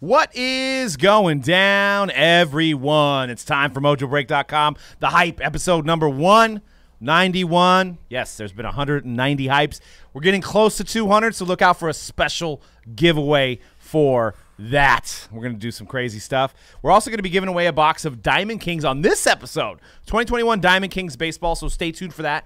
What is going down, everyone? It's time for Mojobreak.com. The Hype, episode number 191. Yes, there's been 190 hypes. We're getting close to 200, so look out for a special giveaway for that. We're going to do some crazy stuff. We're also going to be giving away a box of Diamond Kings on this episode. 2021 Diamond Kings baseball, so stay tuned for that.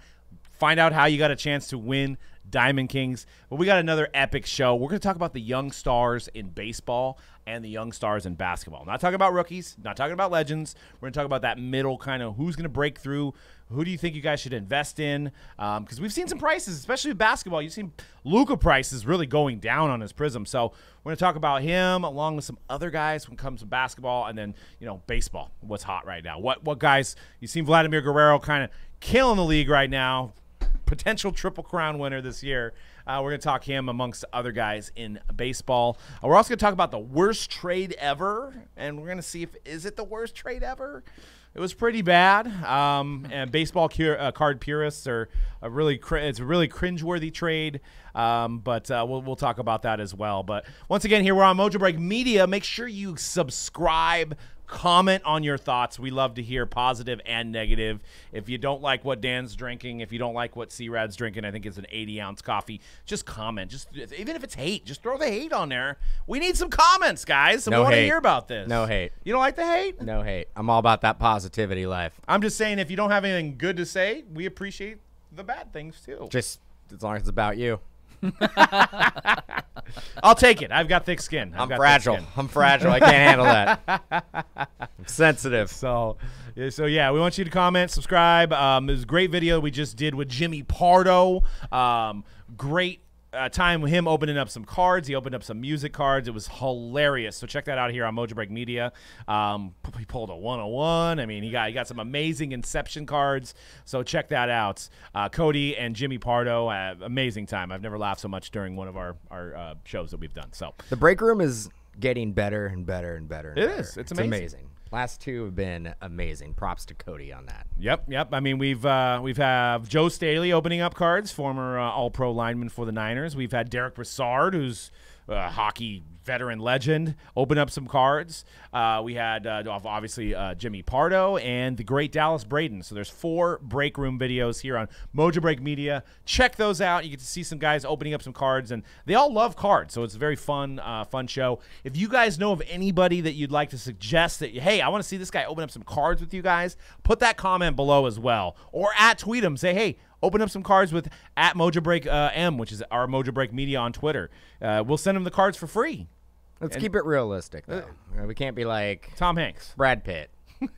Find out how you got a chance to win Diamond Kings. But we got another epic show. We're going to talk about the young stars in baseball and the young stars in basketball. Not talking about rookies, not talking about legends. We're going to talk about that middle kind of who's going to break through. Who do you think you guys should invest in? Because we've seen some prices, especially with basketball. You've seen Luka prices really going down on his Prism. So we're going to talk about him along with some other guys when it comes to basketball and then, baseball, what's hot right now. What guys, you've seen Vladimir Guerrero kind of killing the league right now. Potential Triple Crown winner this year. We're going to talk him amongst other guys in baseball. We're also going to talk about the worst trade ever, and we're going to see is it the worst trade ever? It was pretty bad. And baseball card purists are it's a really cringeworthy trade. But we'll talk about that as well. But once again, here we're on Mojobreak Media. Make sure you subscribe. Comment on your thoughts. We love to hear positive and negative. If you don't like what Dan's drinking, if you don't like what C-Rad's drinking, I think it's an 80-ounce coffee, just comment. Even if it's hate, just throw the hate on there. We need some comments, guys. We want to hear about this. No hate. You don't like the hate? No hate. I'm all about that positivity life. I'm just saying if you don't have anything good to say, we appreciate the bad things too. Just as long as it's about you. I'll take it. I've got thick skin. I'm fragile. I can't handle that. I'm sensitive. So yeah, we want you to comment, subscribe. It was a great video we just did with Jimmy Pardo. Great time with him opening up some cards. He opened up some music cards. It was hilarious. So check that out here on Mojobreak Media. He pulled a 101. I mean, he got some amazing Inception cards. So check that out. Cody and Jimmy Pardo, amazing time. I've never laughed so much during one of our shows that we've done. So the break room is getting better and better and better. It is. It's amazing. Last two have been amazing. Props to Cody on that. Yep. I mean, we've have Joe Staley opening up cards, former All-Pro lineman for the Niners. We've had Derek Brassard, who's a hockey veteran legend, open up some cards. We had obviously Jimmy Pardo and the great Dallas Braden. So there's 4 break room videos here on Mojobreak Media. Check those out. You get to see some guys opening up some cards, and they all love cards. So it's a very fun show. If you guys know of anybody that you'd like to suggest that, hey, I want to see this guy open up some cards with you guys, put that comment below as well, or tweet them. Say, hey, open up some cards with @Mojobreak M, which is our Mojobreak Media on Twitter. We'll send them the cards for free. Let's keep it realistic, though. We can't be like Tom Hanks, Brad Pitt. Who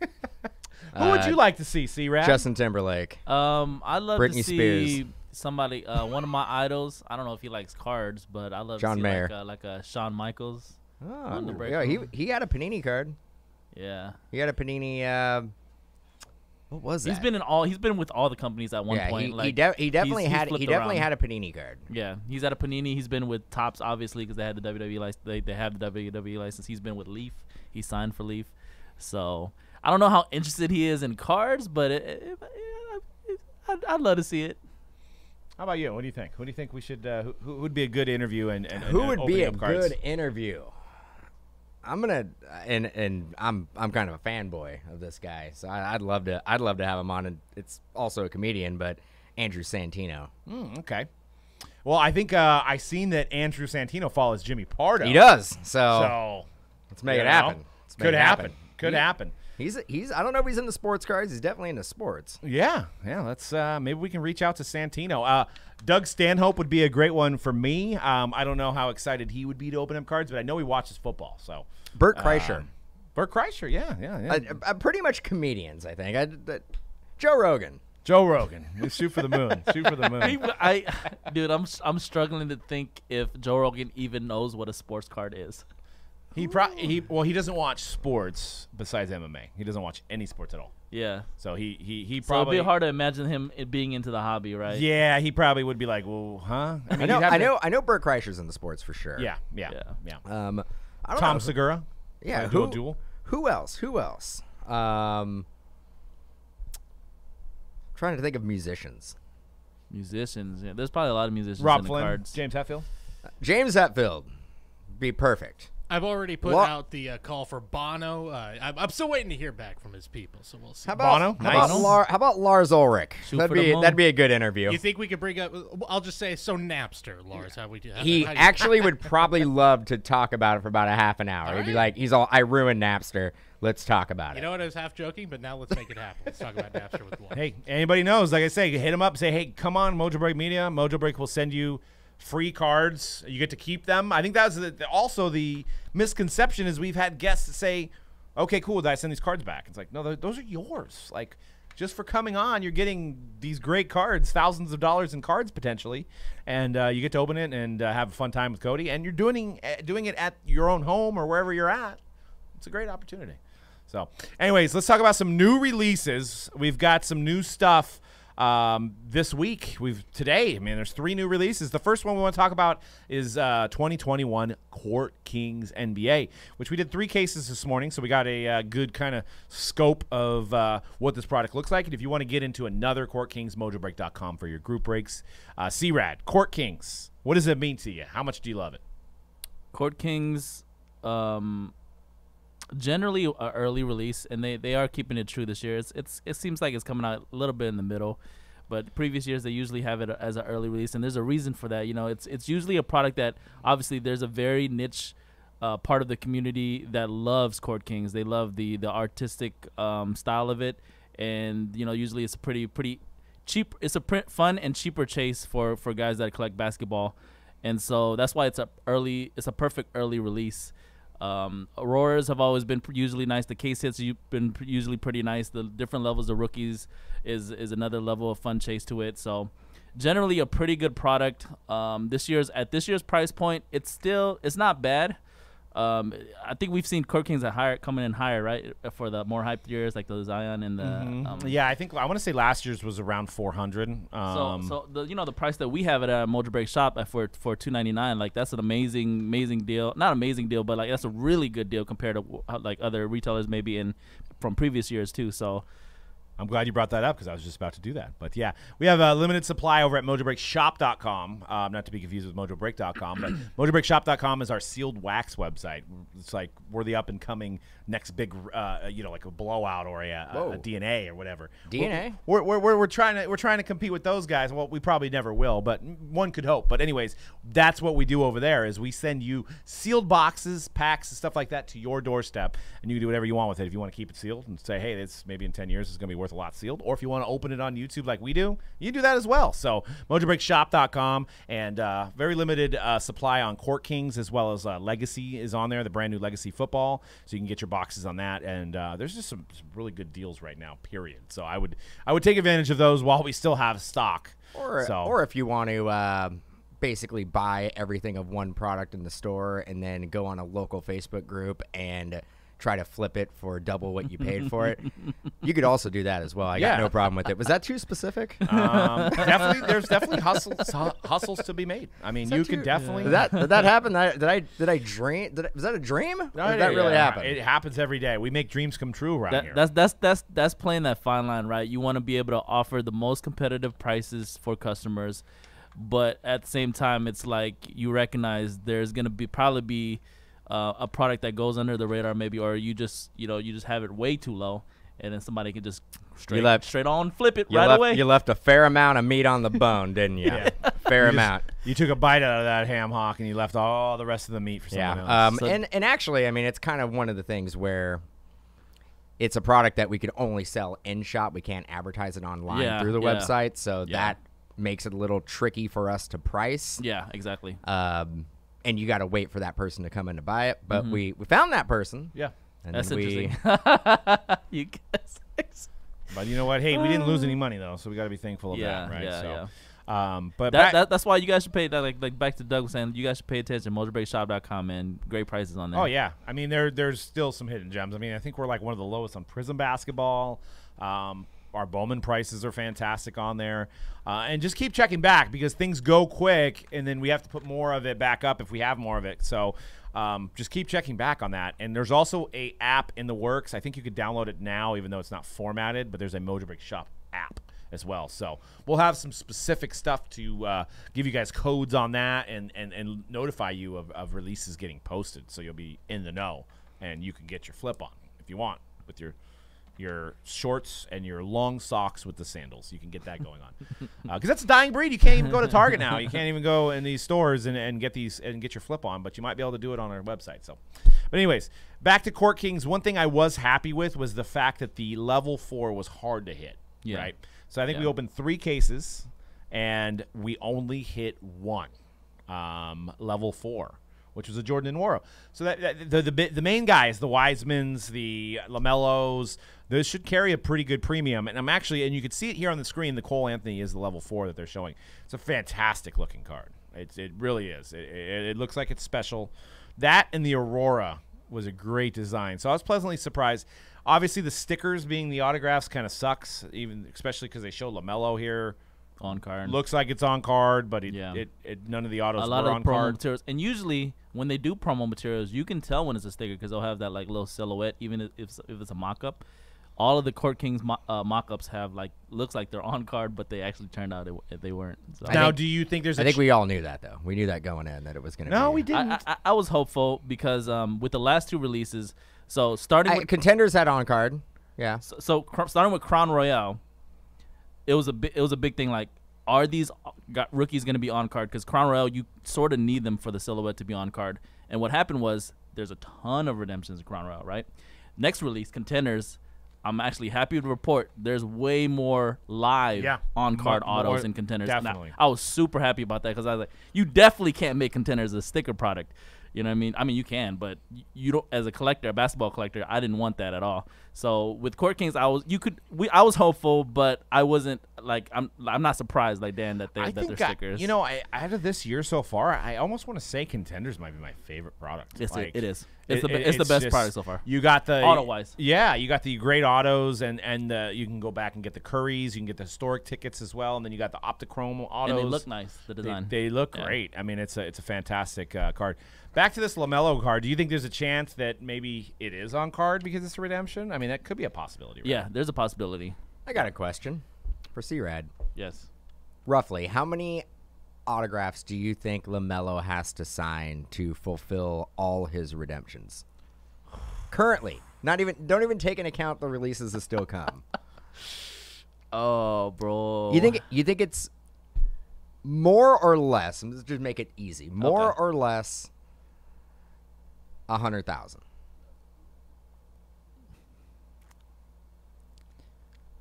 would you like to see, C-Rad? Justin Timberlake. I'd love Britney to see Spears. somebody. One of my idols. I don't know if he likes cards, but I love John to see Mayer. like a Shawn Michaels. Oh, the break yeah, room. he had a Panini card. Yeah, He had a Panini. What was that? he's been with all the companies at one point. He definitely he's had flipped a Panini card. Yeah, he's at a Panini. He's been with Topps, obviously, because they had the WWE license. They have the WWE license. He's been with Leaf. He signed for Leaf. So I don't know how interested he is in cards, but I'd love to see it. How about you? What do you think? Who do you think we should? Who would be a good interview and who would be a cards? good interview? I'm gonna and I'm kind of a fanboy of this guy, so I'd love to have him on. And it's also a comedian, but Andrew Santino. Okay. Well, I think I seen that Andrew Santino follows Jimmy Pardo. He does. So let's make it happen. Could happen. Could happen. He's I don't know if he's into sports cards. He's definitely into sports. Yeah. Let's maybe we can reach out to Santino. Doug Stanhope would be a great one for me. I don't know how excited he would be to open up cards, but I know he watches football. So Bert Kreischer. Bert Kreischer, yeah. Pretty much comedians, I think. Joe Rogan. We shoot for the moon. Shoot for the moon. Dude, I'm struggling to think if Joe Rogan even knows what a sports card is. He doesn't watch sports besides MMA. He doesn't watch any sports at all. Yeah. So he So probably it'd be hard to imagine him being into the hobby, right? Yeah, he probably would be like, well, huh? I know Bert Kreischer's into sports for sure. Yeah. I don't Tom know. Segura. Yeah. Duel. Who else? Trying to think of musicians. Musicians. Yeah. There's probably a lot of musicians Rob in the Flynn, cards. James Hetfield. James Hetfield. Be perfect. I've already put out the call for Bono. I'm still waiting to hear back from his people, so we'll see. How about Bono? How about Lars Ulrich? Shoot for the moon. That'd be a good interview. You think we could bring up? I'll just say so Napster, Lars. How we do? He how do you- actually would probably love to talk about it for about a half an hour. All He'd be right. like, I ruined Napster. Let's talk about You it. know what? I was half joking, but now let's make it happen. Let's talk about Napster with Lars. Hey, anybody knows? Like I say, hit them up. Say, hey, come on, Mojobreak Media. Mojobreak will send you free cards. You get to keep them. I think that was also the misconception is we've had guests that say, okay, cool, did I send these cards back? It's like, no, those are yours. Like, just for coming on, you're getting these great cards, thousands of dollars in cards potentially, and you get to open it and have a fun time with Cody, and you're doing it at your own home or wherever you're at. It's a great opportunity. So, anyways, let's talk about some new releases. We've got some new stuff this week. There's 3 new releases. The first one we want to talk about is 2021 Court Kings NBA, which we did 3 cases this morning, so we got a good kind of scope of what this product looks like. And if you want to get into another Court Kings, Mojobreak.com for your group breaks. C-Rad, Court Kings, what does it mean to you? How much do you love it? Court Kings, generally an early release, and they are keeping it true this year. It seems like it's coming out a little bit in the middle, but previous years they usually have it as an early release, and there's a reason for that. You know, it's usually a product that obviously there's a very niche part of the community that loves Court Kings. They love the artistic style of it, and you know, usually it's a pretty cheap. It's a fun and cheaper chase for guys that collect basketball, and so that's why it's a perfect early release. Auroras have always been usually nice. The case hits have been usually pretty nice. The different levels of rookies is another level of fun chase to it. So generally a pretty good product. This year's price point, it's not bad. I think we've seen Court Kings coming in higher, right, for the more hyped years like the Zion and the Yeah, I want to say last year's was around 400. So the price that we have it at Mojobreak shop for $299, like that's an amazing deal. Not amazing deal, but like that's a really good deal compared to like other retailers maybe from previous years too. So I'm glad you brought that up because I was just about to do that. But yeah, we have a limited supply over at Mojobreakshop.com. Not to be confused with Mojobreak.com, but Mojobreakshop.com is our sealed wax website. It's like we're the up and coming next big, like a blowout or a DNA or whatever. DNA? We're trying to compete with those guys. Well, we probably never will, but one could hope. But anyways, that's what we do over there is we send you sealed boxes, packs, and stuff like that to your doorstep, and you can do whatever you want with it. If you want to keep it sealed and say, hey, this maybe in 10 years is going to be worth a lot sealed, or if you want to open it on YouTube like we do, you do that as well. So Mojobreakshop.com, and very limited supply on Court Kings, as well as Legacy is on there, the brand new Legacy football, so you can get your boxes on that. And there's just some really good deals right now, period. So I would take advantage of those while we still have stock. Or if you want to basically buy everything of one product in the store and then go on a local Facebook group and try to flip it for double what you paid for it. You could also do that as well. I got no problem with it. Was that too specific? There's definitely hustles to be made. I mean, you could definitely. Did that happen? Did I dream? Was that a dream? Or did that really happen? It happens every day. We make dreams come true around here. That's playing that fine line, right? You want to be able to offer the most competitive prices for customers, but at the same time, it's like you recognize there's gonna probably be a product that goes under the radar maybe, or you just have it way too low, and then somebody can just straight on flip it right away. You left a fair amount of meat on the bone, didn't you? Yeah. Fair amount. You took a bite out of that ham hock, and you left all the rest of the meat for someone else. And actually, I mean, it's kind of one of the things where it's a product that we could only sell in shop. We can't advertise it online through the website, so that makes it a little tricky for us to price. Yeah, exactly. And you got to wait for that person to come in to buy it. But we found that person. Yeah. And that's interesting. You guess. But you know what? Hey, we didn't lose any money, though, so we got to be thankful of that, right? But that's why you guys should pay. Like back to Doug was saying, you guys should pay attention. Mojobreakshop.com, man. Great prices on there. Oh, yeah. I mean, there's still some hidden gems. I mean, I think we're like one of the lowest on Prism basketball. Our Bowman prices are fantastic on there. And just keep checking back because things go quick, and then we have to put more of it back up if we have more of it. So just keep checking back on that. And there's also a app in the works. I think you could download it now, even though it's not formatted, but there's a Mojobreak Shop app as well. So we'll have some specific stuff to give you guys codes on that and notify you of releases getting posted, so you'll be in the know and you can get your flip on if you want with your shorts and your long socks with the sandals. You can get that going on because that's a dying breed. You can't even go to Target now. You can't even go in these stores and get these and get your flip on, but you might be able to do it on our website. So, but anyways, back to Court Kings. One thing I was happy with was the fact that the level 4 was hard to hit. Yeah. Right. So I think we opened 3 cases and we only hit 1 level 4. Which was a Jordan Nwora. So that the main guys, the Wisemans, the LaMelos, those should carry a pretty good premium. And and you can see it here on the screen. The Cole Anthony is the level 4 that they're showing. It's a fantastic looking card. It really is. It looks like it's special. That and the Aurora was a great design. So I was pleasantly surprised. Obviously, the stickers being the autographs kind of sucks, especially because they show LaMelo here. On card. Looks like it's on card, but none of the autos a lot were of on promo card. materials. And usually when they do promo materials, you can tell when it's a sticker because they'll have that like little silhouette, even if it's a mock-up. All of the Court Kings mock-ups have looks like they're on card, but they actually turned out they weren't. So. Now, do you think there's? I think we all knew that though. We knew that going in that it was going to. No, be. we didn't. I was hopeful because with the last 2 releases, so starting with Contenders had on card. Yeah. So starting with Crown Royale, it was a big thing. Like, are these rookies going to be on card? Because Crown Royale, you sort of need them for the silhouette to be on card. And what happened was there's a ton of redemptions in Crown Royale, right? Next release, Contenders, I'm actually happy to report there's way more live on-card autos in Contenders. Definitely. I was super happy about that because I was like, you definitely can't make Contenders a sticker product. You know what I mean? I mean, you can, but you don't. As a collector, a basketball collector, I didn't want that at all. So with Court Kings, I was hopeful, but I wasn't like I'm not surprised like Dan that they're stickers. Out of this year so far, I almost want to say Contenders might be my favorite product. Yes, it is. It's the best product so far. You got the auto-wise. Yeah, you got the great autos, and you can go back and get the Currys. You can get the historic tickets as well, and then you got the Optichrome autos. And they look nice. The design. They look great. I mean, it's a fantastic card. Back to this LaMelo card. Do you think there's a chance that maybe it is on card because it's a redemption? I mean, that could be a possibility. Right? Yeah, there's a possibility. I got a question for C-Rad. Yes. Roughly, how many autographs do you think LaMelo has to sign to fulfill all his redemptions? Currently, don't even take into account the releases that still come. Oh, bro. You think it's more or less? Let's just make it easy. More or less 100,000.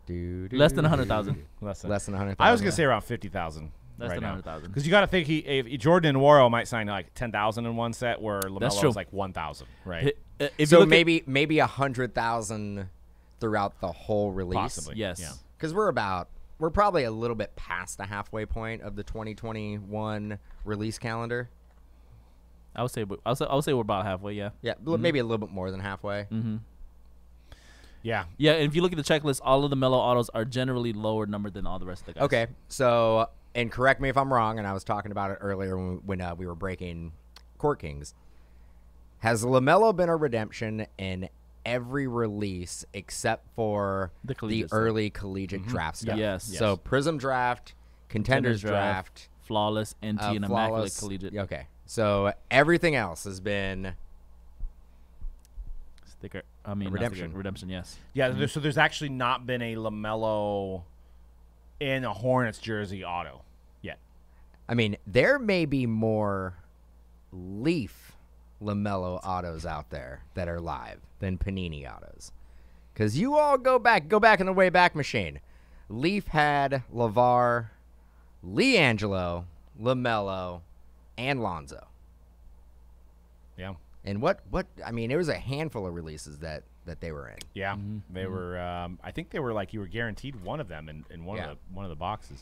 Less than 100,000. Less than 100,000. I was gonna say around 50,000. Less than 100,000. Because you got to think if Jordan and Nwora might sign like 10,000 in one set, where LaMelo is like 1,000, right? So maybe 100,000 throughout the whole release. Possibly. Yes. Because we're probably a little bit past the halfway point of the 2021 release calendar. I would say we're about halfway. Yeah. Yeah, maybe a little bit more than halfway. Mm-hmm. Yeah. Yeah, and if you look at the checklist, all of the Melo autos are generally lower numbered than all the rest of the guys. Okay, so, and correct me if I'm wrong, and I was talking about it earlier when we were breaking Court Kings. Has LaMelo been a redemption in every release except for the early collegiate draft stuff? Yes. So Prism Draft, Contenders Draft, Flawless, NT, and Immaculate Collegiate. Okay, so everything else has been sticker. I mean, redemption. Redemption, yes. Yeah, so there's actually not been a LaMelo in a Hornets jersey auto yet. I mean, there may be more Leaf LaMelo autos out there that are live than Panini autos. Because you all go back in the Wayback Machine. Leaf had LeVar, LiAngelo, LaMelo, and Lonzo. Yeah. And I mean, there was a handful of releases that they were in. Yeah, they were. I think they were like you were guaranteed one of them in one of the boxes.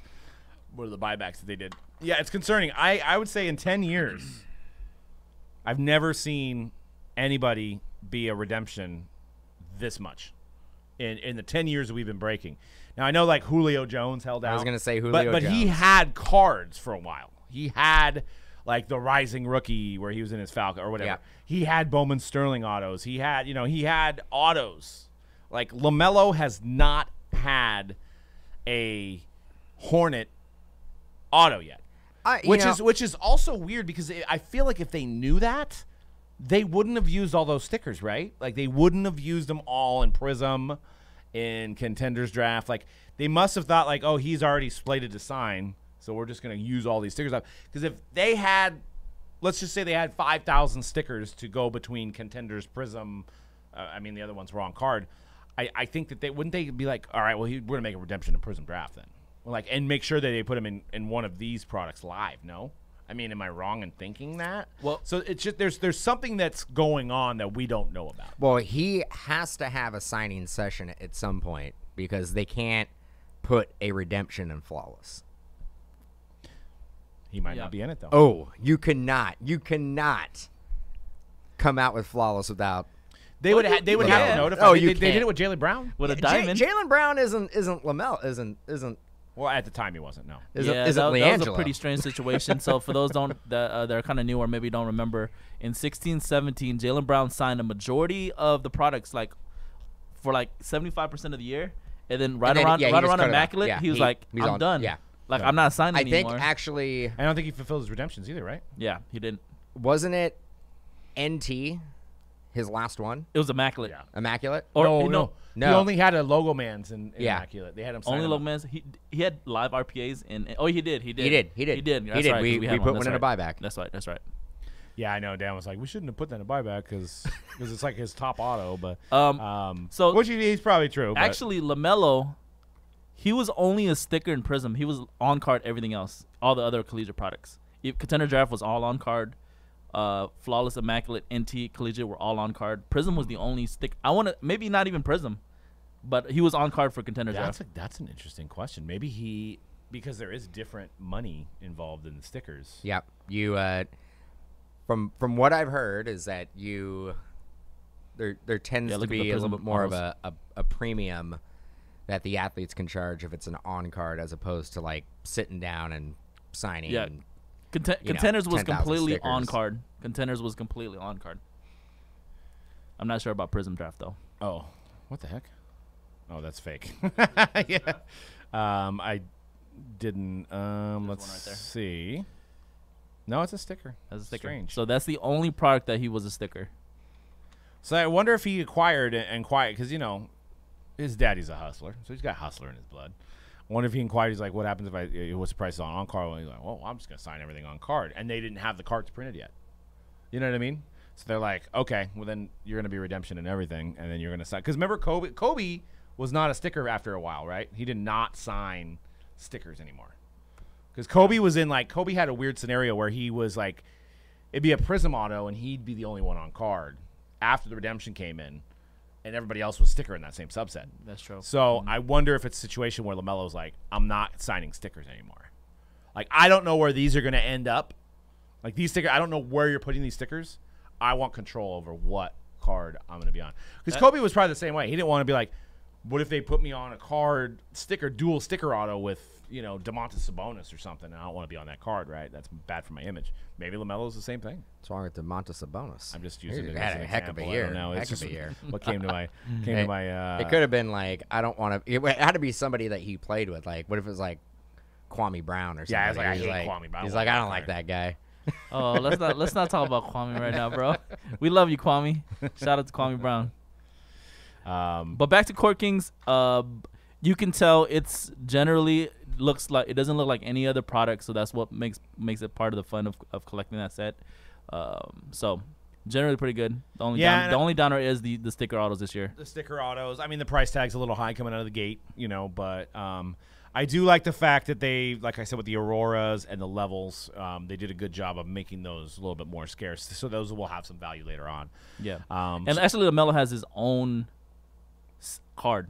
One of the buybacks that they did. Yeah, it's concerning. I would say in 10 years, I've never seen anybody be a redemption this much in the 10 years that we've been breaking. Now I know like Julio Jones held out. I was gonna say Julio but Jones. he had cards for a while. He had like the Rising Rookie where he was in his Falcon or whatever. Yeah. He had Bowman Sterling autos. He had autos. Like LaMelo has not had a Hornet auto yet. Which is also weird because I feel like if they knew that, they wouldn't have used all those stickers, right? Like they wouldn't have used them all in Prism, in Contenders draft. Like they must have thought like, oh, he's already slated to sign, so we're just going to use all these stickers up. Because if they had, let's just say they had 5,000 stickers to go between Contenders, Prism, I mean the other ones were on card. I think that wouldn't they be like, all right, well we're going to make a redemption in Prism draft then. Like, and make sure that they put him in one of these products live. No, I mean, am I wrong in thinking that? Well, so it's just there's something that's going on that we don't know about. Well, he has to have a signing session at some point because they can't put a redemption in Flawless. He might not be in it though. Oh, you cannot come out with Flawless without. They would have to notify. They did it with Jaylen Brown with a diamond. Jaylen Brown isn't Lamelo isn't. Well, at the time he wasn't. No. That was a pretty strange situation. So for those that are kind of new or maybe don't remember, in 16-17, Jaylen Brown signed a majority of the products for 75% of the year, and then right around Immaculate, he was like, I'm done. Yeah. Like I'm not signing anymore. I think actually, I don't think he fulfilled his redemptions either, right? Yeah, he didn't. Wasn't it NT? His last one? It was Immaculate. Yeah. Immaculate? No. He only had a Logo Man's in Immaculate. They had him sign only Logo Man's. He had live RPAs in. Oh, he did. That's right, we put one in a buyback. That's right. Yeah, I know. Dan was like, we shouldn't have put that in a buyback because it's like his top auto. But so which he's probably true. But. Actually, LaMelo, he was only a sticker in Prism. He was on card. Everything else, all the other collegiate products. Contender Draft was all on card. Flawless, Immaculate, NT, Collegiate were all on card. Prism was the only stick. Maybe not even Prism, but he was on card for Contender Draft. That's an interesting question. Maybe because there is different money involved in the stickers. Yep. You from what I've heard is that there tends to be a little bit more of a premium that the athletes can charge if it's an on card as opposed to like sitting down and signing. Yeah. And, Contenders was completely stickers. on card. Contenders was completely on card. I'm not sure about Prism Draft though. Oh, what the heck? Oh, that's fake. Yeah. I didn't. Let's see. No, it's a sticker. That's a sticker. Strange. So that's the only product that he was a sticker. So I wonder if he acquired because his daddy's a hustler, so he's got hustler in his blood. I wonder if he inquired. He's like, "What happens if what's the price on card?" And he's like, "Well, I'm just gonna sign everything on card," and they didn't have the cards printed yet. You know what I mean? So they're like, "Okay, well then you're gonna be redemption and everything, and then you're gonna sign." Because remember, Kobe was not a sticker after a while, right? He did not sign stickers anymore. Because Kobe had a weird scenario where he was like, it'd be a Prism auto, and he'd be the only one on card after the redemption came in. And everybody else was sticker in that same subset. That's true. So I wonder if it's a situation where LaMelo's like, I'm not signing stickers anymore. Like, I don't know where these are going to end up. Like, these stickers, I don't know where you're putting these stickers. I want control over what card I'm going to be on. Because Kobe was probably the same way. He didn't want to be like, what if they put me on a card dual sticker auto with, DeMontis Sabonis or something, and I don't want to be on that card, right? That's bad for my image. Maybe LaMelo's the same thing. What's wrong with DeMontis Sabonis? I'm just using it as as a an heck example. of a year. I don't know. Heck of a year. What came to my It could have been like, I don't want to. It had to be somebody that he played with. Like, what if it was like Kwame Brown or something? Yeah, I hate Kwame Brown. He's like, I don't like that guy. Oh, let's not talk about Kwame right now, bro. We love you, Kwame. Shout out to Kwame Brown. But back to Court Kings, you can tell it's generally it doesn't look like any other product, so that's what makes it part of the fun of collecting that set. So generally pretty good. The only downer is the sticker autos this year. The sticker autos. I mean, the price tag's a little high coming out of the gate, but I do like the fact that they, like I said, with the Auroras and the levels, they did a good job of making those a little bit more scarce, so those will have some value later on. Yeah. And actually, LaMelo has his own card,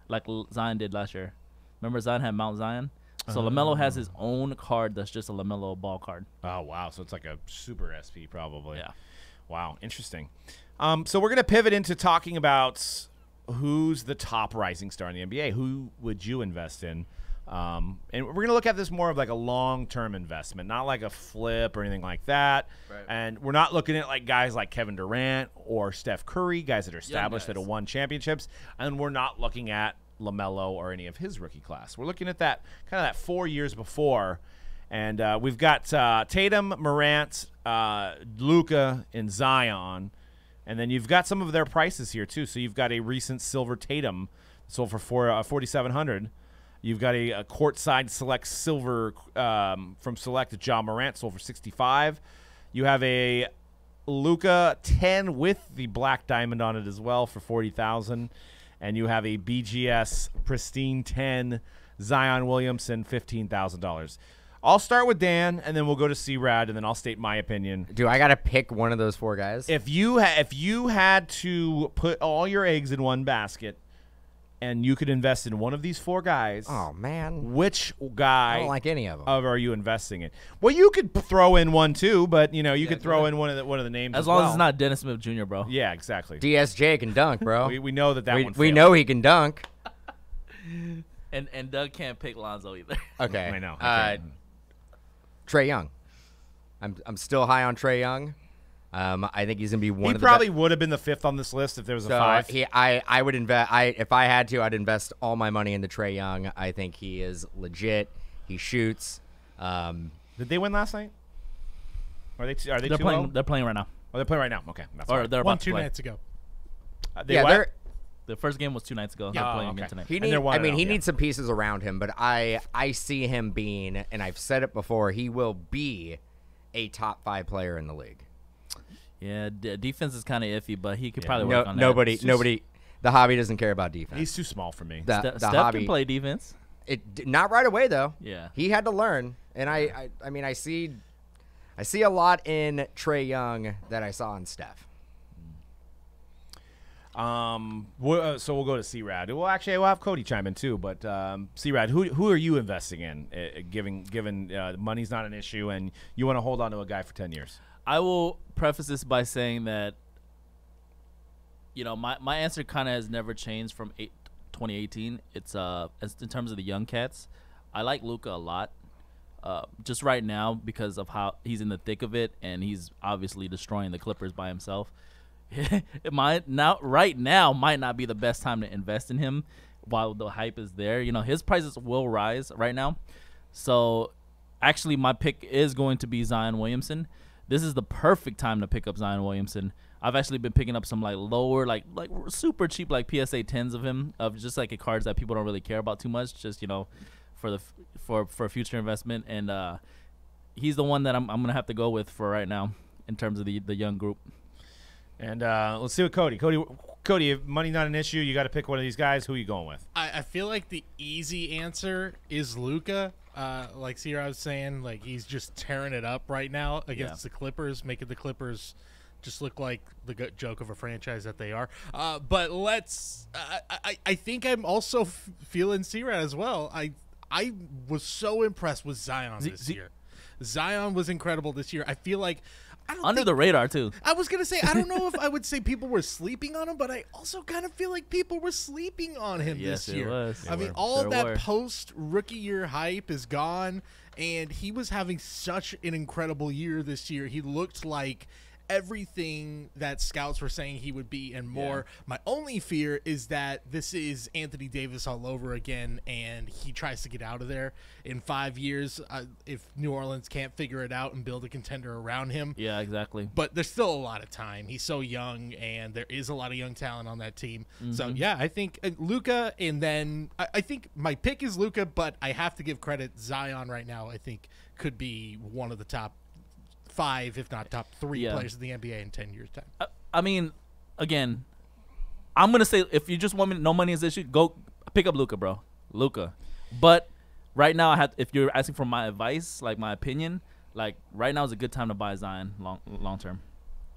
like Zion did last year. Remember Zion had Mount Zion? So LaMelo has his own card that's just a LaMelo ball card. Oh, wow. So it's like a super SP probably. Yeah. Wow. Interesting. So we're going to pivot into talking about who's the top rising star in the NBA. Who would you invest in? And we're going to look at this more of like a long-term investment, not like a flip or anything like that. Right. And we're not looking at like guys like Kevin Durant or Steph Curry, guys that are established that have won championships. And we're not looking at LaMelo or any of his rookie class. We're looking at that kind of that 4 years before, and we've got Tatum, Morant, Luka, and Zion, and then you've got some of their prices here too. So you've got a recent silver Tatum sold for $4,700. You've got a courtside select silver from Select Ja Morant sold for $65. You have a Luka 10 with the black diamond on it as well for $40,000, and you have a BGS pristine 10 Zion Williamson $15,000. I'll start with Dan, and then we'll go to C-Rad, and then I'll state my opinion. Do I got to pick one of those 4 guys? If you had to put all your eggs in one basket, and you could invest in one of these 4 guys, oh man, which guy? I don't like any of them. Are you investing in? Well, you could throw in one too, but you could throw in one of the names as long as it's not Dennis Smith Jr., bro. Yeah, exactly. DSJ can dunk, bro. we know that one. We failed. know he can dunk. And Doug can't pick Lonzo either. Okay, I know. Trae Young. I'm still high on Trae Young. I think he's gonna be one. He of the probably would have been the 5th on this list if there was a 5. I would invest. If I had to, I'd invest all my money into Trae Young. I think he is legit. He shoots. Did they win last night? Are they They're 2-0? playing. They're playing right now. Oh, they're playing right now. Okay, that's Or right. they're Won about to 2 play. nights ago. They're. The first game was 2 nights ago. Yeah. They're playing okay. again tonight. He And need, they're I mean, 1-0, he yeah. needs some pieces around him, but I see him being, and I've said it before, he will be a top 5 player in the league. Yeah, defense is kind of iffy, but he could probably work on that. Nobody. The hobby doesn't care about defense. He's too small for me. The Steph hobby can play defense. not right away though. Yeah. He had to learn, and I mean, I see a lot in Trae Young that I saw in Steph. So we'll go to C-Rad. Well, actually, we'll have Cody chime in too. But C-Rad, who are you investing in? Given money's not an issue, and you want to hold on to a guy for 10 years. I will preface this by saying that, my answer kind of has never changed from 2018. It's as in terms of the young cats, I like Luka a lot. Just right now because of how he's in the thick of it, and he's obviously destroying the Clippers by himself. Right now might not be the best time to invest in him while the hype is there. His prices will rise right now. So actually my pick is going to be Zion Williamson. This is the perfect time to pick up Zion Williamson. I've actually been picking up some lower, super cheap PSA 10s of him, of just cards that people don't really care about too much, just for future investment. And he's the one that I'm gonna have to go with for right now in terms of the young group. And let's see what Cody, if money's not an issue, you got to pick one of these guys. Who are you going with? I feel like the easy answer is Luka. Like Sierra was saying, he's just tearing it up right now against the Clippers, making the Clippers just look like the joke of a franchise that they are. But I think I'm also feeling Sierra as well. I was so impressed with Zion this year. Zion was incredible this year. I feel like under the radar too. I was gonna say I don't know if I would say people were sleeping on him, but I also kind of feel like people were sleeping on him this year. Was. I mean, all of that post rookie year hype is gone, and he was having such an incredible year this year. He looked like everything that scouts were saying he would be and more. Yeah. My only fear is that this is Anthony Davis all over again, and he tries to get out of there in 5 years if New Orleans can't figure it out and build a contender around him. Yeah, exactly. But there's still a lot of time. He's so young, and there is a lot of young talent on that team. Mm-hmm. So, yeah, I think Luka, and then I think my pick is Luka, but I have to give credit. Zion right now, I think, could be one of the top 5, if not top 3 players in the NBA in 10 years' time. I mean, again, I'm going to say if you just want no money is issue, go pick up Luka, bro. Luka. But right now, if you're asking for my advice, my opinion, right now is a good time to buy Zion long term.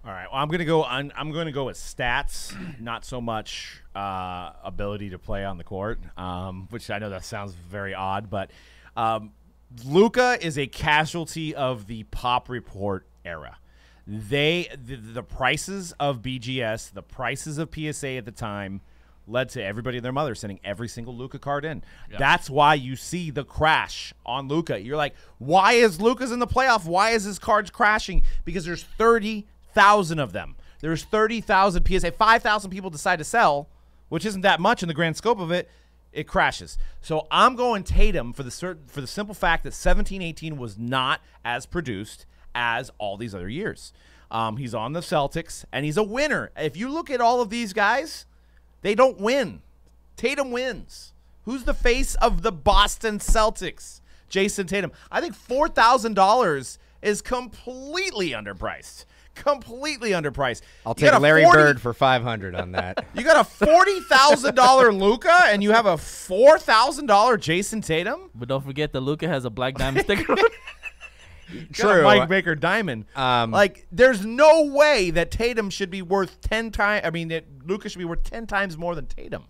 All right. Well, I'm gonna go. I'm gonna go with stats, not so much ability to play on the court. Which I know that sounds very odd, but Luka is a casualty of the Pop Report era. The prices of BGS, the prices of PSA at the time, led to everybody and their mother sending every single Luka card in. Yeah. That's why you see the crash on Luka. You're like, why is Luka's in the playoff? Why is his cards crashing? Because there's 30,000 of them. There's 30,000 PSA. 5,000 people decide to sell, which isn't that much in the grand scope of it. It crashes. So I'm going Tatum for the simple fact that 17-18 was not as produced as all these other years. He's on the Celtics, and he's a winner. If you look at all of these guys, they don't win. Tatum wins. Who's the face of the Boston Celtics? Jason Tatum. I think $4,000 is completely underpriced. Completely underpriced. I'll take Larry Bird for $500 on that. You got a $40,000 Luka, and you have a $4,000 Jason Tatum. But don't forget that Luka has a black diamond sticker. True, Mike Baker diamond. Like, there's no way that Tatum should be worth 10 times. I mean, that Luka should be worth 10 times more than Tatum.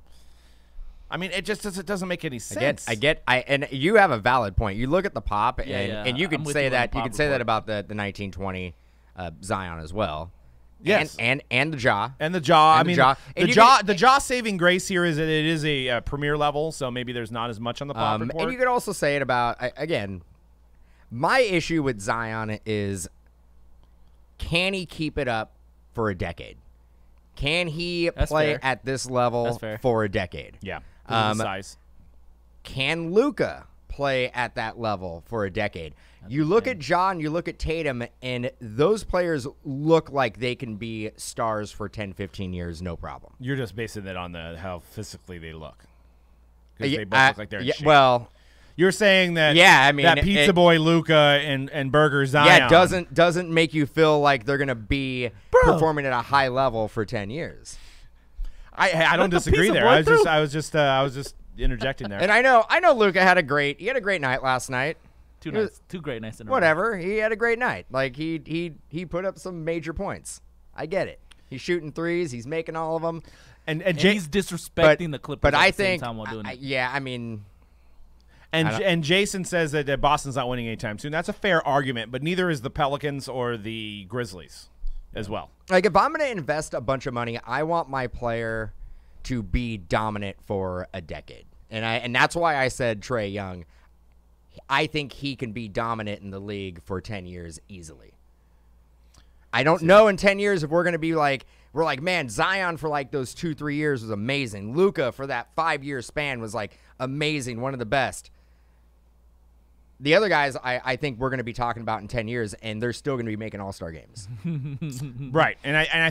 I mean, it doesn't make any sense. And you have a valid point. You look at the pop, and you could say that about the 1920. Zion as well. Yes. And the jaw. And the jaw. And the jaw saving grace here is that it is a premier level, so maybe there's not as much on the pop report. And you could also say it about, again, my issue with Zion is, can he keep it up for a decade? Can he play at this level for a decade? Yeah. Size. Can Luka play at that level for a decade? You look at John, you look at Tatum, and those players look like they can be stars for 10, 15 years, no problem. You're just basing it on how physically they look. Because they both look like they're in shape. Well, you're saying that that Pizza Boy Luka and Burger Zion doesn't make you feel like they're going to be performing at a high level for 10 years. I don't disagree there. I was just interjecting there. And I know Luka had a great night last night. Two great nights in a row. Whatever. He had a great night. Like, he put up some major points. I get it. He's shooting threes. He's making all of them. And he's disrespecting the Clippers but at I the same think, time while doing it. Yeah, I mean. And Jason says that Boston's not winning anytime soon. That's a fair argument, but neither is the Pelicans or the Grizzlies as well. Like, if I'm going to invest a bunch of money, I want my player to be dominant for a decade. And that's why I said Trae Young. I think he can be dominant in the league for 10 years easily. I don't know in 10 years if we're going to be like, we're like, man, Zion for like those 2-3 years was amazing. Luka for that 5-year span was like amazing, one of the best. The other guys, I think we're going to be talking about in 10 years, and they're still going to be making all-star games. Right, and I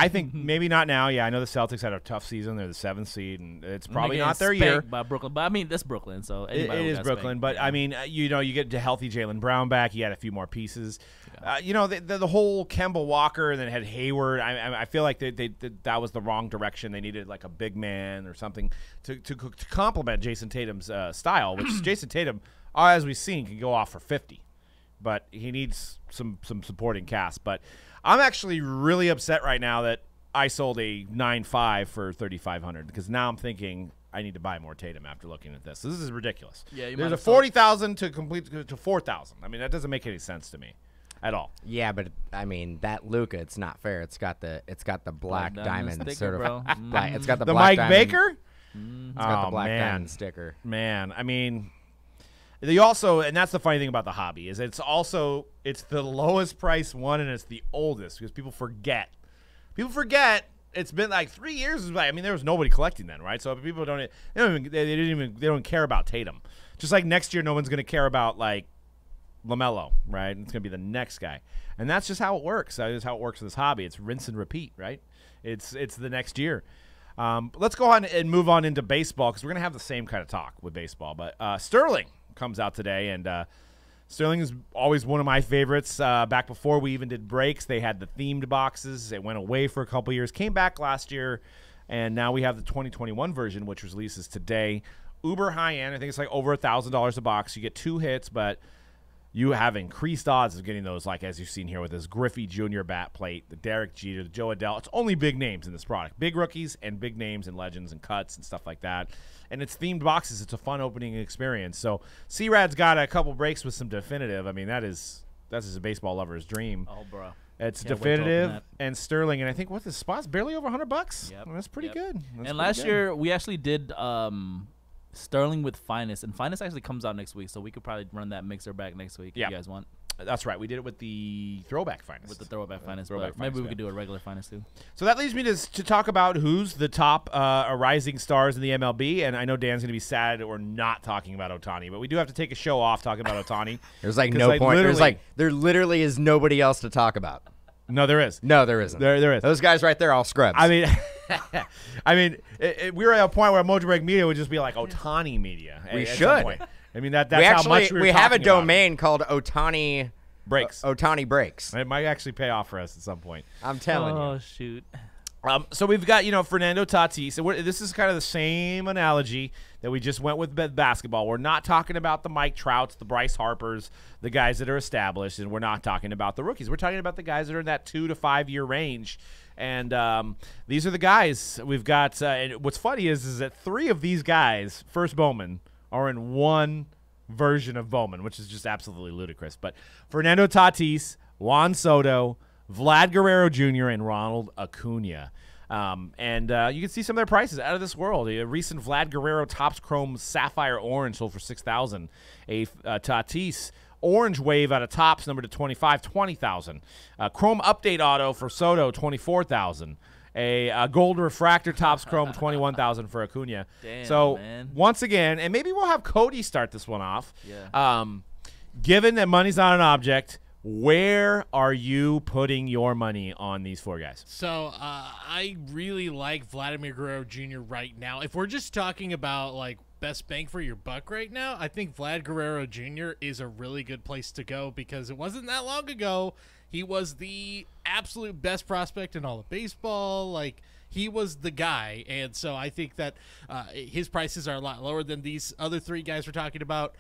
think maybe not now. Yeah, I know the Celtics had a tough season. They're the 7th seed, and it's probably not their year. By Brooklyn, but I mean that's Brooklyn, so it is Brooklyn. But I mean, you get to healthy Jaylen Brown back. He had a few more pieces. The whole Kemba Walker, and then had Hayward. I feel like that was the wrong direction. They needed like a big man or something to complement Jason Tatum's style, which Jason Tatum, as we've seen, can go off for 50, but he needs some supporting cast. But I'm actually really upset right now that I sold a 9.5 for $3,500 because now I'm thinking I need to buy more Tatum after looking at this. This is ridiculous. Yeah, there's a $40,000 to complete to $4,000. I mean, that doesn't make any sense to me at all. Yeah, but I mean that Luka, it's not fair. It's got the black diamond sticker, sort of. bro. It's got the Mike black diamond. Baker. It's got the black diamond sticker. Man, I mean. They also, and that's the funny thing about the hobby, is it's the lowest price one and it's the oldest because people forget. It's been like 3 years. I mean, there was nobody collecting then, right? So people they don't care about Tatum. Just like next year, no one's going to care about like LaMelo, right? It's going to be the next guy, and that's just how it works. That is how it works with this hobby. It's rinse and repeat, right? It's the next year. Let's go on and move on into baseball because we're going to have the same kind of talk with baseball. But Sterling comes out today, and Sterling is always one of my favorites. Back before we even did breaks, they had the themed boxes. It went away for a couple years, came back last year, and now we have the 2021 version, which releases today. Uber high end. I think it's like over $1,000 a box. You get 2 hits, but you have increased odds of getting those, like as you've seen here with this Griffey Jr. bat plate, the Derek Jeter, the Joe Adele. It's only big names in this product. Big rookies and big names and legends and cuts and stuff like that. And it's themed boxes. It's a fun opening experience. So C-Rad's got a couple breaks with some definitive. I mean, that's just a baseball lover's dream. Oh, bro. It's definitive and Sterling. And I think, the spot's barely over $100? Yep. Well, that's pretty good. And last year, we actually did Sterling with Finest. And Finest actually comes out next week, so we could probably run that mixer back next week if you guys want. That's right. We did it with the throwback finest. With the throwback finest, throwback but maybe finest, we could do a regular finest too. So that leads me to talk about who's the top rising stars in the MLB. And I know Dan's going to be sad we're not talking about Ohtani, but we do have to take a show off talking about Ohtani. There's like no point. There literally is nobody else to talk about. No, there is. No, there isn't. There is. Those guys right there, all scrubs. I mean, we were at a point where Mojobreak Media would just be like Ohtani Media. We at should. some point. I mean, that's how much we have a talking about domain called Ohtani Breaks. Ohtani Breaks. It might actually pay off for us at some point. I'm telling you. Oh shoot. So we've got, Fernando Tatis. So this is kind of the same analogy that we just went with basketball. We're not talking about the Mike Trouts, the Bryce Harpers, the guys that are established, and we're not talking about the rookies. We're talking about the guys that are in that 2 to 5 year range. And these are the guys we've got. And what's funny is that 3 of these guys, first Bowman, are in one version of Bowman, which is just absolutely ludicrous. But Fernando Tatis, Juan Soto, Vlad Guerrero Jr., and Ronald Acuna. And you can see some of their prices out of this world. A recent Vlad Guerrero Topps Chrome Sapphire Orange sold for $6,000. A Tatis Orange Wave out of Topps, number to 25, $20,000. Chrome Update Auto for Soto, $24,000. A Gold Refractor Topps Chrome, $21,000 for Acuna. Damn, so man. once again, and maybe we'll have Cody start this one off. Yeah. Given that money's not an object, where are you putting your money on these 4 guys? So I really like Vladimir Guerrero Jr. right now. If we're just talking about like best bang for your buck right now, I think Vlad Guerrero Jr. is a really good place to go because it wasn't that long ago he was the absolute best prospect in all of baseball. Like, he was the guy, and so I think that his prices are a lot lower than these other 3 guys we're talking about.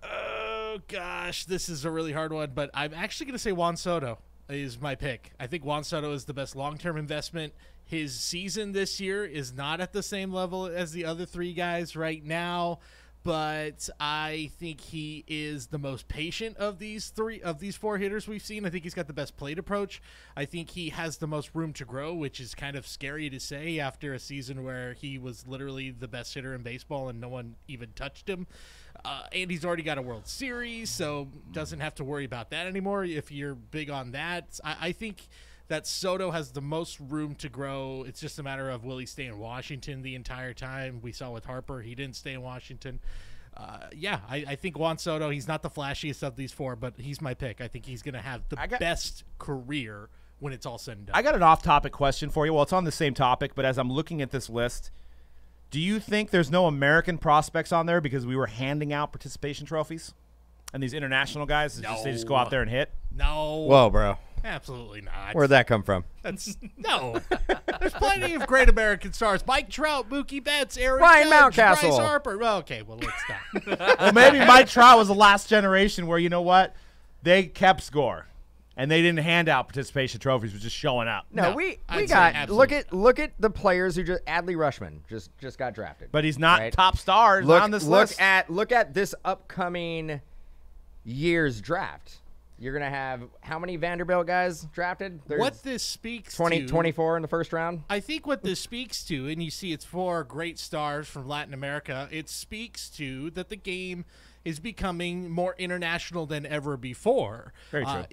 Oh, gosh, this is a really hard one, but I'm actually going to say Juan Soto is my pick. I think Juan Soto is the best long-term investment. His season this year is not at the same level as the other 3 guys right now, but I think he is the most patient of these 4 hitters we've seen. I think he's got the best plate approach. I think he has the most room to grow, which is kind of scary to say after a season where he was literally the best hitter in baseball and no one even touched him. And he's already got a World Series, so doesn't have to worry about that anymore if you're big on that. I think that Soto has the most room to grow. It's just a matter of will he stay in Washington the entire time. We saw with Harper, he didn't stay in Washington. I think Juan Soto, he's not the flashiest of these 4, but he's my pick. I think he's going to have the best career when it's all said and done. I got an off-topic question for you. Well, it's on the same topic, but as I'm looking at this list, do you think there's no American prospects on there because we were handing out participation trophies? And these international guys, they just go out there and hit? No. Whoa, bro. Absolutely not. Where'd that come from? No. There's plenty of great American stars. Mike Trout, Mookie Betts, Aaron Ryan Judge, Mountcastle. Bryce Harper. Well, okay, well, let's stop. Well, maybe Mike Trout was the last generation where, you know what? They kept score. And they didn't hand out participation trophies, was just showing up. No, we got look at the players who just Adley Rutschman just got drafted. But he's not right? top stars on this list. Look at this upcoming year's draft. You're going to have how many Vanderbilt guys drafted? What this speaks 24 in the first round? I think what this speaks to, and you see it's 4 great stars from Latin America, it speaks to that the game is becoming more international than ever before. Very true.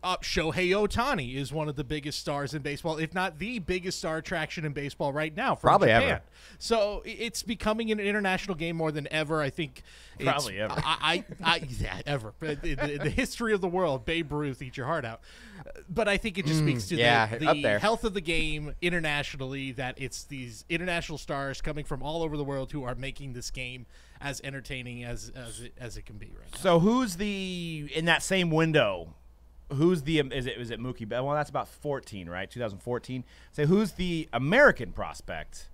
Shohei Ohtani is one of the biggest stars in baseball, if not the biggest star attraction in baseball right now. From Probably Japan. ever. So it's becoming an international game more than ever. I think Probably ever. Yeah, ever. The history of the world, Babe Ruth, eat your heart out. But I think it just speaks to the health of the game internationally, that it's these international stars coming from all over the world who are making this game as entertaining as it can be right now. So who's in that same window? Is it Mookie Betts? Well, that's about 14, right? 2014. So who's the American prospect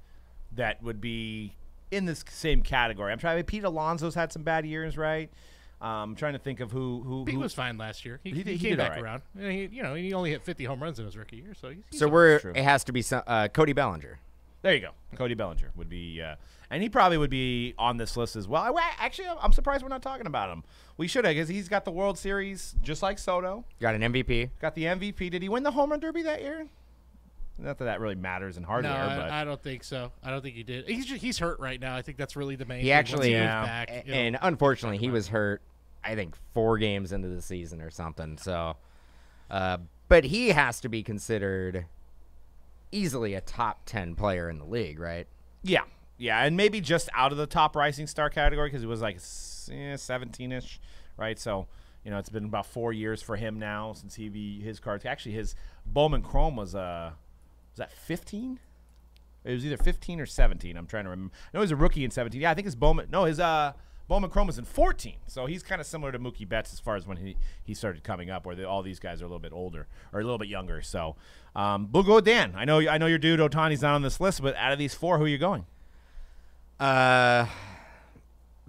that would be in this same category? I'm trying. Pete Alonso's had some bad years, right? I'm trying to think of who. Pete was fine last year. He came did back all right. around. He only hit 50 home runs in his rookie year, so he's it has to be Cody Bellinger. There you go. Cody Bellinger would be, and he probably would be on this list as well. Actually, I'm surprised we're not talking about him. We should have, because he's got the World Series just like Soto. Got an MVP. Got the MVP. Did he win the Home Run Derby that year? Not that that really matters in hardware. But I don't think so. I don't think he did. He's hurt right now. I think that's really the main. He thing. actually, Once he goes back, and unfortunately, he was hurt I think 4 games into the season or something. So, but he has to be considered easily a top 10 player in the league, right? Yeah, and maybe just out of the top rising star category because he was like 17-ish, right? So, it's been about 4 years for him now since his cards. Actually, his Bowman Chrome was that 15? It was either 15 or 17. I'm trying to remember. No, he was a rookie in 17. Yeah, I think his Bowman Chrome was in 14. So he's kind of similar to Mookie Betts as far as when he started coming up, where all these guys are a little bit older or a little bit younger. So we'll go with Dan. I know your dude Ohtani's not on this list, but out of these 4, who are you going?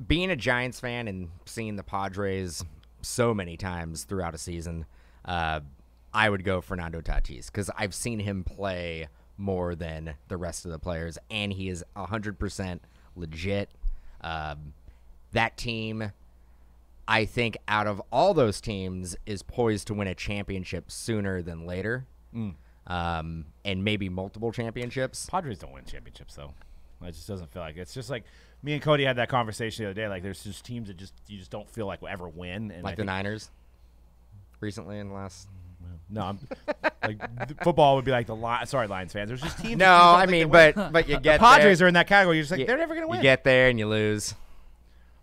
Being a Giants fan and seeing the Padres so many times throughout a season, I would go Fernando Tatis because I've seen him play more than the rest of the players, and he is 100% legit. That team, I think, out of all those teams, is poised to win a championship sooner than later, and maybe multiple championships. Padres don't win championships, though. It just doesn't feel like it. It's just like me and Cody had that conversation the other day. Like, there's just teams that you just don't feel like will ever win. And like the Niners recently in the last. No, I'm like football would be like Lions fans. There's just teams. No, I mean, but you get the Padres there, are in that category. You're just like they're never gonna win. You get there and you lose.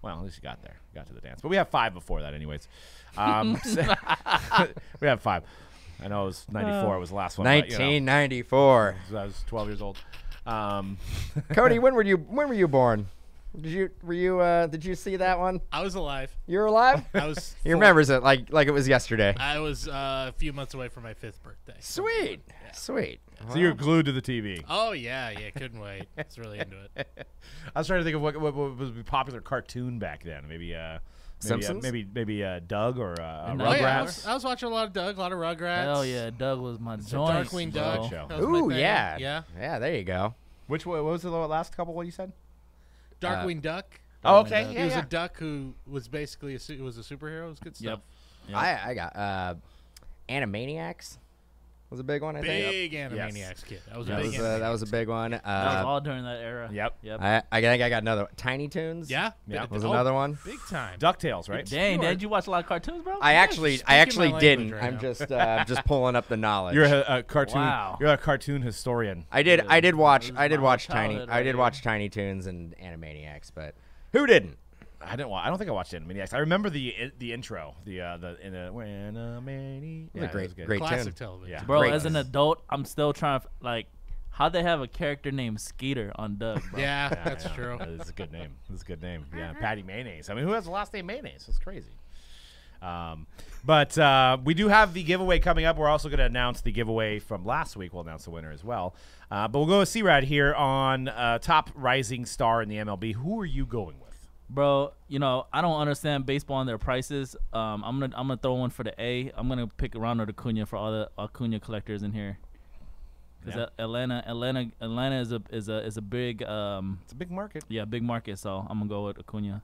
Well, at least you got there. Got to the dance. But we have 5 before that, anyways. We have 5. I know it was 94. It was the last one. 1994. But, I was 12 years old. Cody, when were you born? Did you see that one? I was alive. You were alive? I was. He remembers it like it was yesterday. I was a few months away from my 5th birthday. Sweet. Yeah. Sweet. So you're glued to the TV. Oh yeah, couldn't wait. I was really into it. I was trying to think of what was a popular cartoon back then. Maybe Simpsons? Maybe Doug or And Rugrats. Yeah, I was watching a lot of Doug, a lot of Rugrats. Hell yeah, Doug was my So joint. Darkwing bro. Duck. Show. That was my Ooh, thing. yeah. Yeah. There you go. What was the last couple? What you said? Darkwing Duck. Oh, okay. Duck. Yeah, He was yeah. a duck who was basically a superhero. It was good stuff. Yep. I got Animaniacs was a big one, I think. Big Animaniacs kid. That was a That big was, Animaniacs. that was a big one. That was all during that era. Yep. I think I got another one. Tiny Toons. Yeah. Was another one. Big time. DuckTales, right? Dang, did you watch a lot of cartoons, bro? I actually speaking my didn't. language right I'm now. just pulling up the knowledge. You're a cartoon. Wow. You're a cartoon historian. I did watch my Tiny childhood right here. Tiny Toons and Animaniacs, but who didn't? I didn't. I don't think I watched Animaniacs. I remember the intro. Animaniacs. Yeah, great- it was good. great Classic tune. television. Yeah. Bro, Great. as an adult, I'm still trying to how'd they have a character named Skeeter on Doug, bro? Yeah, that's Yeah, true. It's a good name. It's a good name. Yeah, Patty Mayonnaise. I mean, who has the last name Mayonnaise? That's crazy. But we do have the giveaway coming up. We're also going to announce the giveaway from last week. We'll announce the winner as well. But we'll go with C-Rad here on top rising star in the MLB. Who are you going with? Bro, I don't understand baseball and their prices. I'm gonna throw one for the A. I'm gonna pick Ronald Acuna for all the Acuna collectors in here. Because Atlanta is a big It's a big market. big market. So I'm gonna go with Acuna.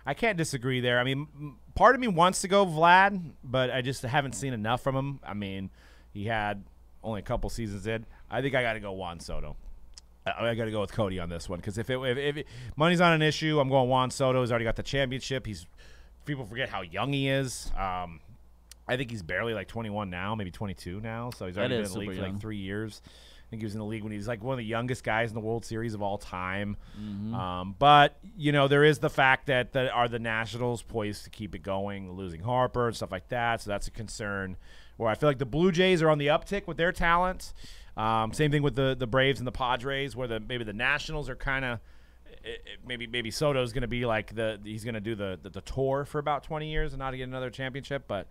I can't disagree there. I mean, part of me wants to go Vlad, but I just haven't seen enough from him. I mean, he had only a couple seasons in. I think I got to go Juan Soto. I got to go with Cody on this one because if money's not an issue, I'm going Juan Soto. He's already got the championship. People forget how young he is. I think he's barely like 21 now, maybe 22 now. So he's already been in the league for like 3 years. I think he was in the league when he was like one of the youngest guys in the World Series of all time. But there is the fact that the Nationals poised to keep it going, losing Harper and stuff like that. So that's a concern. Where I feel like the Blue Jays are on the uptick with their talent. Same thing with the Braves and the Padres, where maybe the Nationals are kind of maybe Soto's going to be like he's going to do the tour for about 20 years and not get another championship. But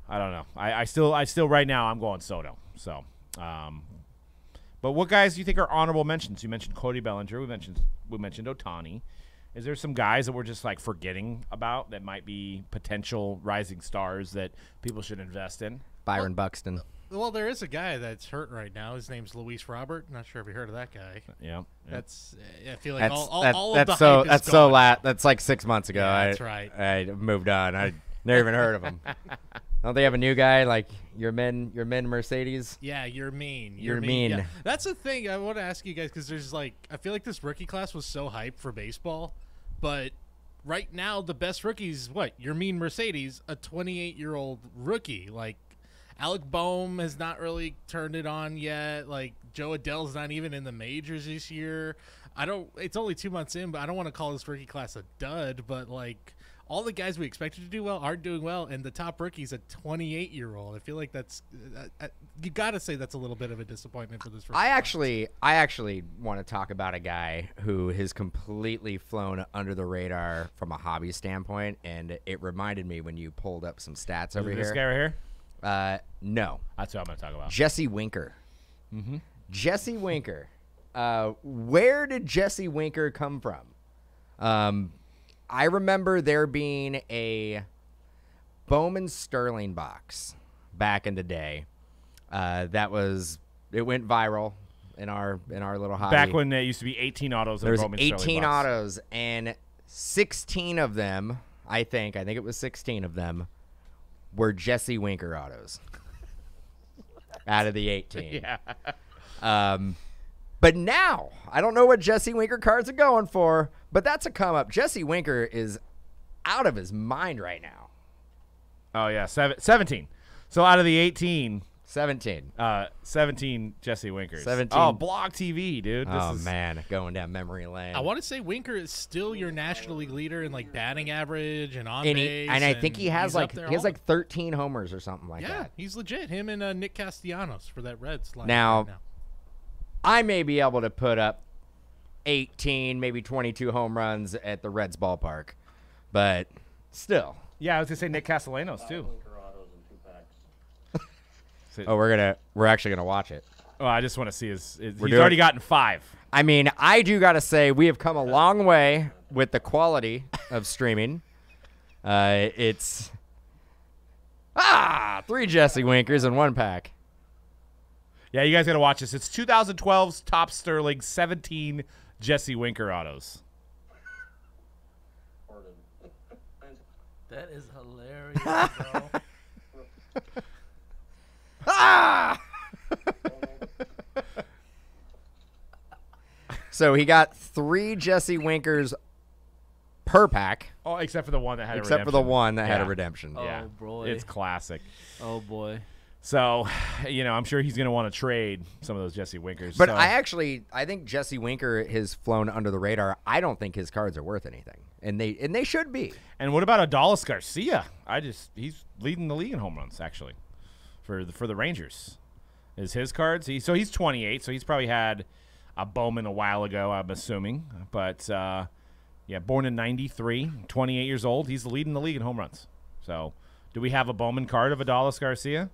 I don't know. I still right now I'm going Soto. So, but what guys do you think are honorable mentions? You mentioned Cody Bellinger. We mentioned Ohtani. Is there some guys that we're just like forgetting about that might be potential rising stars that people should invest in? Byron Buxton. Well, there is a guy that's hurt right now. His name's Luis Robert. Not sure if you heard of that guy. Yeah. That's. I feel like all of the That's so hype is that's so gone. that's like 6 months ago. Yeah, that's right. I moved on. I never even heard of him. Don't they have a new guy like your men Mercedes? Yeah, you're mean. You're mean. Yeah. That's the thing I want to ask you guys because there's I feel like this rookie class was so hyped for baseball, but right now the best rookies, what? Your mean Mercedes, a 28-year-old rookie. Like, Alec Boehm has not really turned it on yet. Like, Joe Adell's not even in the majors this year. It's only 2 months in, but I don't want to call this rookie class a dud, but like all the guys we expected to do well aren't doing well, and the top rookie's a 28-year-old. I feel like that's you got to say that's a little bit of a disappointment for this rookie class. I actually want to talk about a guy who has completely flown under the radar from a hobby standpoint, and it reminded me when you pulled up some stats over here. This guy right here? No. That's what I'm going to talk about. Jesse Winker. Mm-hmm. Jesse Winker. Where did Jesse Winker come from? I remember there being a Bowman Sterling box back in the day. It went viral in our little hobby. Back when there used to be 18 autos. There was Bowman Sterling 18 box. autos, and 16 of them, I think it was 16 of them, were Jesse Winker autos. Out of the 18. Yeah. But now, I don't know what Jesse Winker cards are going for, but that's a come up. Jesse Winker is out of his mind right now. Oh, yeah. 17. So out of the 18, 17. 17 Jesse Winkers. 17. Oh, Blog TV, dude. Man, going down memory lane. I want to say Winker is still your National League leader in like batting average and on and base. I think he has he's up there 13 homers or something like yeah, that. he's legit. Him and Nick Castellanos for that Reds line. Now, right now. I may be able to put up 18, maybe 22 home runs at the Reds ballpark, but still. Yeah, I was going to say Nick Castellanos, too. Oh, we're actually gonna watch it. Oh, I just want to see his he's doing- already gotten 5. I mean, I do gotta say we have come a long way with the quality of streaming. It's 3 Jesse Winkers in 1 pack. Yeah, you guys got to watch this. It's 2012's Top Sterling 17 Jesse Winker autos. That is hilarious, bro. So he got 3 Jesse Winkers per pack, Oh, except for the one that had except a for the redemption. one that had a Yeah. redemption. Oh, Yeah, boy. it's classic. Oh, boy. So, I'm sure he's going to want to trade some of those Jesse Winkers. But so. I think Jesse Winker has flown under the radar. I don't think his cards are worth anything, and they should be. And what about Adolis Garcia? He's leading the league in home runs actually, for the Rangers. Is his cards? He's 28, so he's probably had a Bowman a while ago, I'm assuming. But born in '93, 28 years old. He's leading the league in home runs. So, do we have a Bowman card of Adolis Garcia?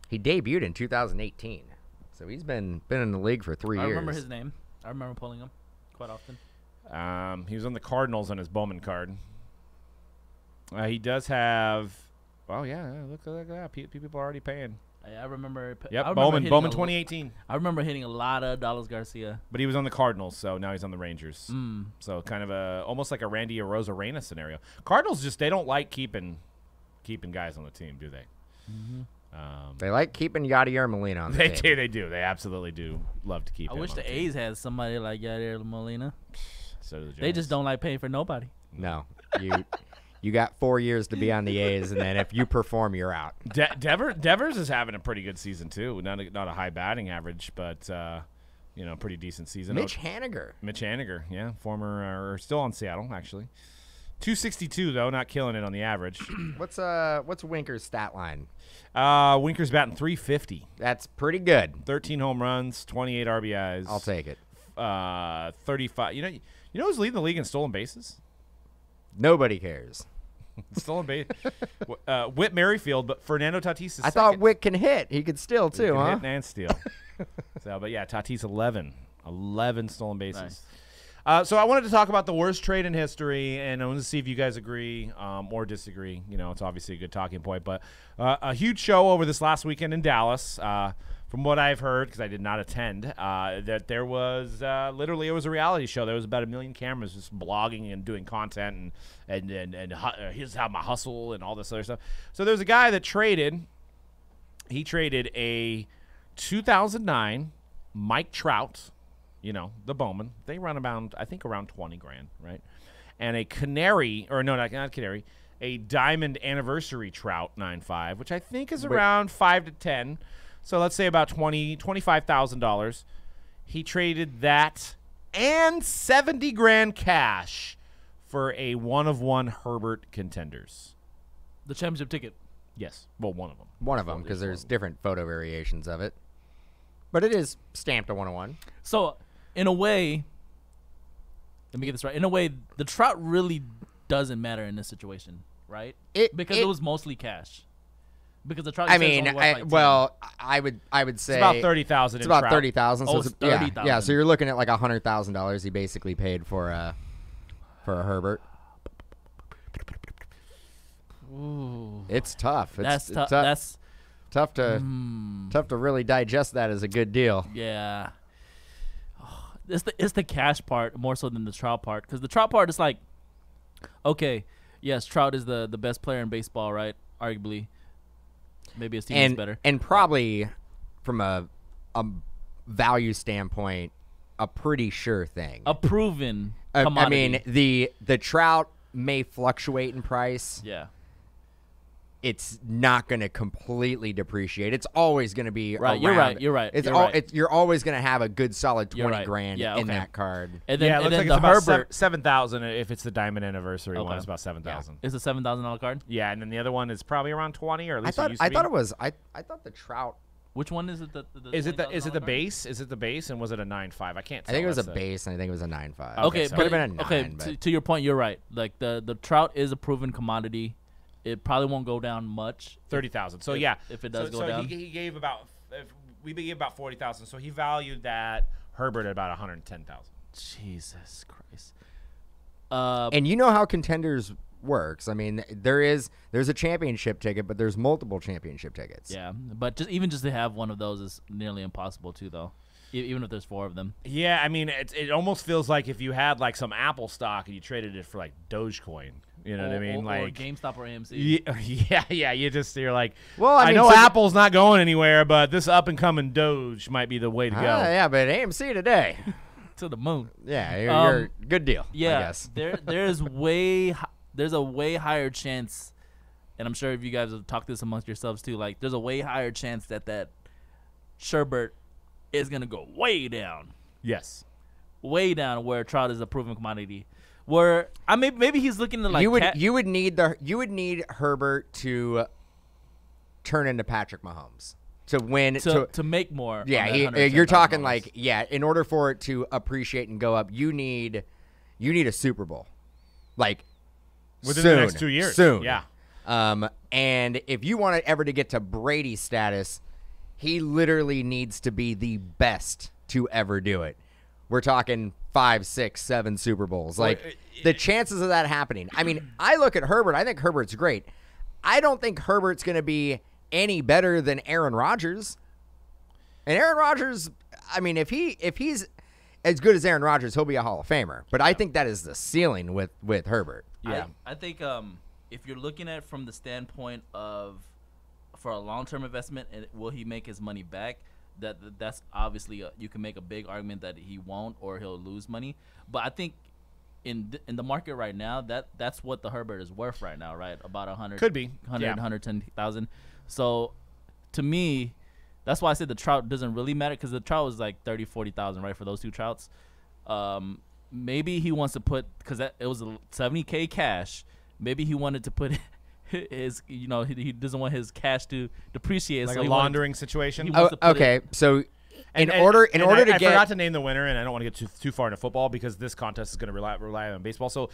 He debuted in 2018, so he's been in the league for 3 years. I remember his name. I remember pulling him quite often. He was on the Cardinals on his Bowman card. He does have. Oh yeah, look at that. People are already paying. I remember. Yep, I remember Bowman 2018. I remember hitting a lot of Dallas Garcia. But he was on the Cardinals, so now he's on the Rangers. So kind of almost like a Randy Arozarena scenario. Cardinals they don't like keeping guys on the team, do they? Mm-hmm. They like keeping Yadier Molina on the team. They do. They absolutely do love to keep I him wish on the team. A's had somebody like Yadier Molina. So do the They just Giants. don't like paying for nobody. No, you got 4 years to be on the A's, and then if you perform, you're out. Devers is having a pretty good season too. Not a high batting average, but pretty decent season. Mitch Haniger, yeah, former or still on Seattle actually. 262 though, not killing it on the average. What's Winker's stat line? Winker's batting 350. That's pretty good. 13 home runs, 28 RBIs. I'll take it. 35. You know who's leading the league in stolen bases? Nobody cares. Stolen base. Whit Merrifield, but Fernando Tatis is I thought second. Wick can hit. He could steal He too, can huh? hit and steal. But yeah, Tatis 11 stolen bases. Nice. So I wanted to talk about the worst trade in history, and I wanted to see if you guys agree or disagree. It's obviously a good talking point, but a huge show over this last weekend in Dallas. From what I've heard, because I did not attend, that there was literally it was a reality show. There was about 1 million cameras just blogging and doing content and here's how my hustle and all this other stuff. So there's a guy that traded. He traded a 2009 Mike Trout. The Bowman. They run about, I think, around $20,000, right? and a canary, or no, not canary, a diamond anniversary Trout 9.5, which I think is around 5 to 10. So let's say about $25,000. He traded that and 70 grand cash for a 1-of-1 Herbert Contenders. The championship ticket. Yes. Well, one of them. One of them, because there's different photo variations of it. But it is stamped a 1-of-1. So, in a way, let me get this right. In a way, the Trout really doesn't matter in this situation, right? Because it was mostly cash. Because the Trout. I mean, I would say it's about 30,000. It's about 30,000. So it's 30,000. Yeah. So you're looking at like $100,000. He basically paid for a Herbert. Ooh. It's tough. That's tough. That's tough to really digest that as a good deal. Yeah. Oh, it's the cash part more so than the Trout part, because the Trout part is like, okay, yes, Trout is the best player in baseball, right? Arguably, maybe his team is better, and probably from a value standpoint, a pretty sure thing. A proven I commodity. mean, the Trout may fluctuate in price. Yeah. It's not going to completely depreciate. It's always going to be right. around. You're right. You're always going to have a good solid 20 grand in that card. And then, it looks like the it's Herbert about 7,000 if it's the diamond anniversary one. It's about 7,000. Is a $7,000 card. Yeah, and then the other one is probably around 20, or at least I it thought it was. I thought the Trout. Which one is it? Is it the base? Is it the base? And was it a 9.5? I can't. I think it was a base, and I think it was a 9.5. Okay, so but could have been a 9. okay. To your point, you're right. Like the Trout is a proven commodity. It probably won't go down much. 30,000. So if it does go down, he gave about we gave about 40,000. So he valued that Herbert at about 110,000. Jesus Christ. And you know how Contenders works. I mean, there's a championship ticket, but there's multiple championship tickets. Yeah, but just to have one of those is nearly impossible too, though. Even if there's 4 of them. Yeah, I mean, it almost feels like if you had like some Apple stock and you traded it for like Dogecoin. You know what I mean? Or like GameStop or AMC. Yeah. You're like, Well, I mean, know Apple's not going anywhere, but this up and coming Doge might be the way to go. Yeah, but AMC today. To the moon. Yeah, you're good deal. Yeah, I guess. there's a way higher chance, and I'm sure if you guys have talked this amongst yourselves too, like there's a way higher chance that Sherbert is gonna go way down. Yes. Way down, where Trout is a proven commodity. Where maybe he's looking to like you would need Herbert to turn into Patrick Mahomes to win to make more. Yeah, you're talking like in order for it to appreciate and go up, you need a Super Bowl, like within soon, the next 2 years. Soon, Yeah. And if you want to ever to get to Brady status, he literally needs to be the best to ever do it. We're talking 5, 6, 7 Super Bowls. Like the chances of that happening. I mean, I look at Herbert. I think Herbert's great. I don't think Herbert's going to be any better than Aaron Rodgers. And Aaron Rodgers, I mean, if he's as good as Aaron Rodgers, he'll be a Hall of Famer. But I think that is the ceiling with Herbert. Yeah, I think if you're looking at it from the standpoint of for a long-term investment, and will he make his money back? That's obviously you can make a big argument that he won't or he'll lose money. But I think in the market right now, that's what the Herbert is worth right now, right? About 100 Could be 100 yeah. 110,000. So to me, that's why I said the Trout doesn't really matter, because the Trout was like 30 40,000, right, for those 2 Trouts. Maybe he wants to put, because it was a $70K cash. Maybe he wanted to put his, he doesn't want his cash to depreciate. Like so a laundering situation. Okay, so in order to I get, forgot to name the winner, and I don't want to get too far into football because this contest is going to rely on baseball. So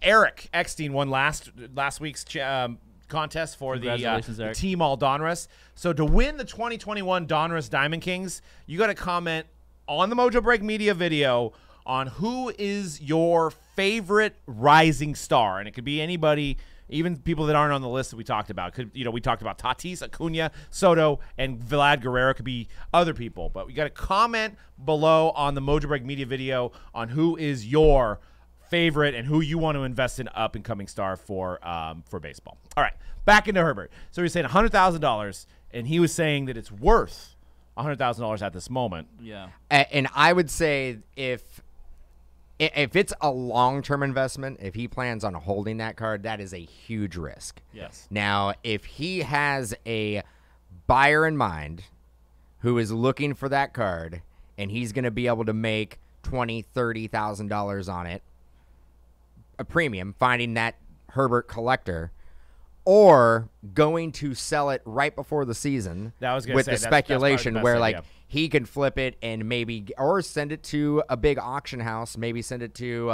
Eric Eckstein won last week's contest for the Team All Donruss. So to win the 2021 Donruss Diamond Kings, you got to comment on the Mojobreak Media video on who is your favorite rising star, and it could be anybody. Even people that aren't on the list that we talked about. We talked about Tatis, Acuna, Soto, and Vlad Guerrero. Could be other people. But we got to comment below on the Mojobreak Media video on who is your favorite and who you want to invest in up-and-coming star for baseball. All right, back into Herbert. So he's saying $100,000, and he was saying that it's worth $100,000 at this moment. Yeah. And I would say if if it's a long-term investment, if he plans on holding that card, that is a huge risk. Yes. Now, if he has a buyer in mind who is looking for that card and he's going to be able to make $20,000, $30,000 on it, a premium, finding that Herbert collector, or going to sell it right before the season That was gonna with say, the that's probably speculation the best where idea. like he can flip it and maybe or send it to a big auction house, maybe send it to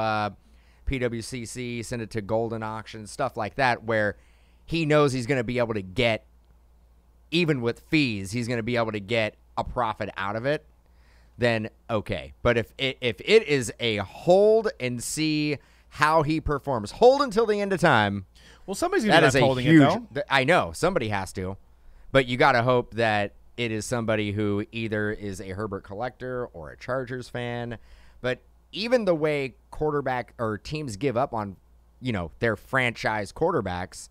PWCC, send it to Golden Auction, stuff like that, where he knows he's going to be able to get, even with fees, he's going to be able to get a profit out of it. Then okay, but if it is a hold and see how he performs, hold until the end of time. Well, somebody's going That to is be a holding huge. it, though. I know somebody has to, but you got to hope that it is somebody who either is a Herbert collector or a Chargers fan. But even the way quarterback or teams give up on, their franchise quarterbacks.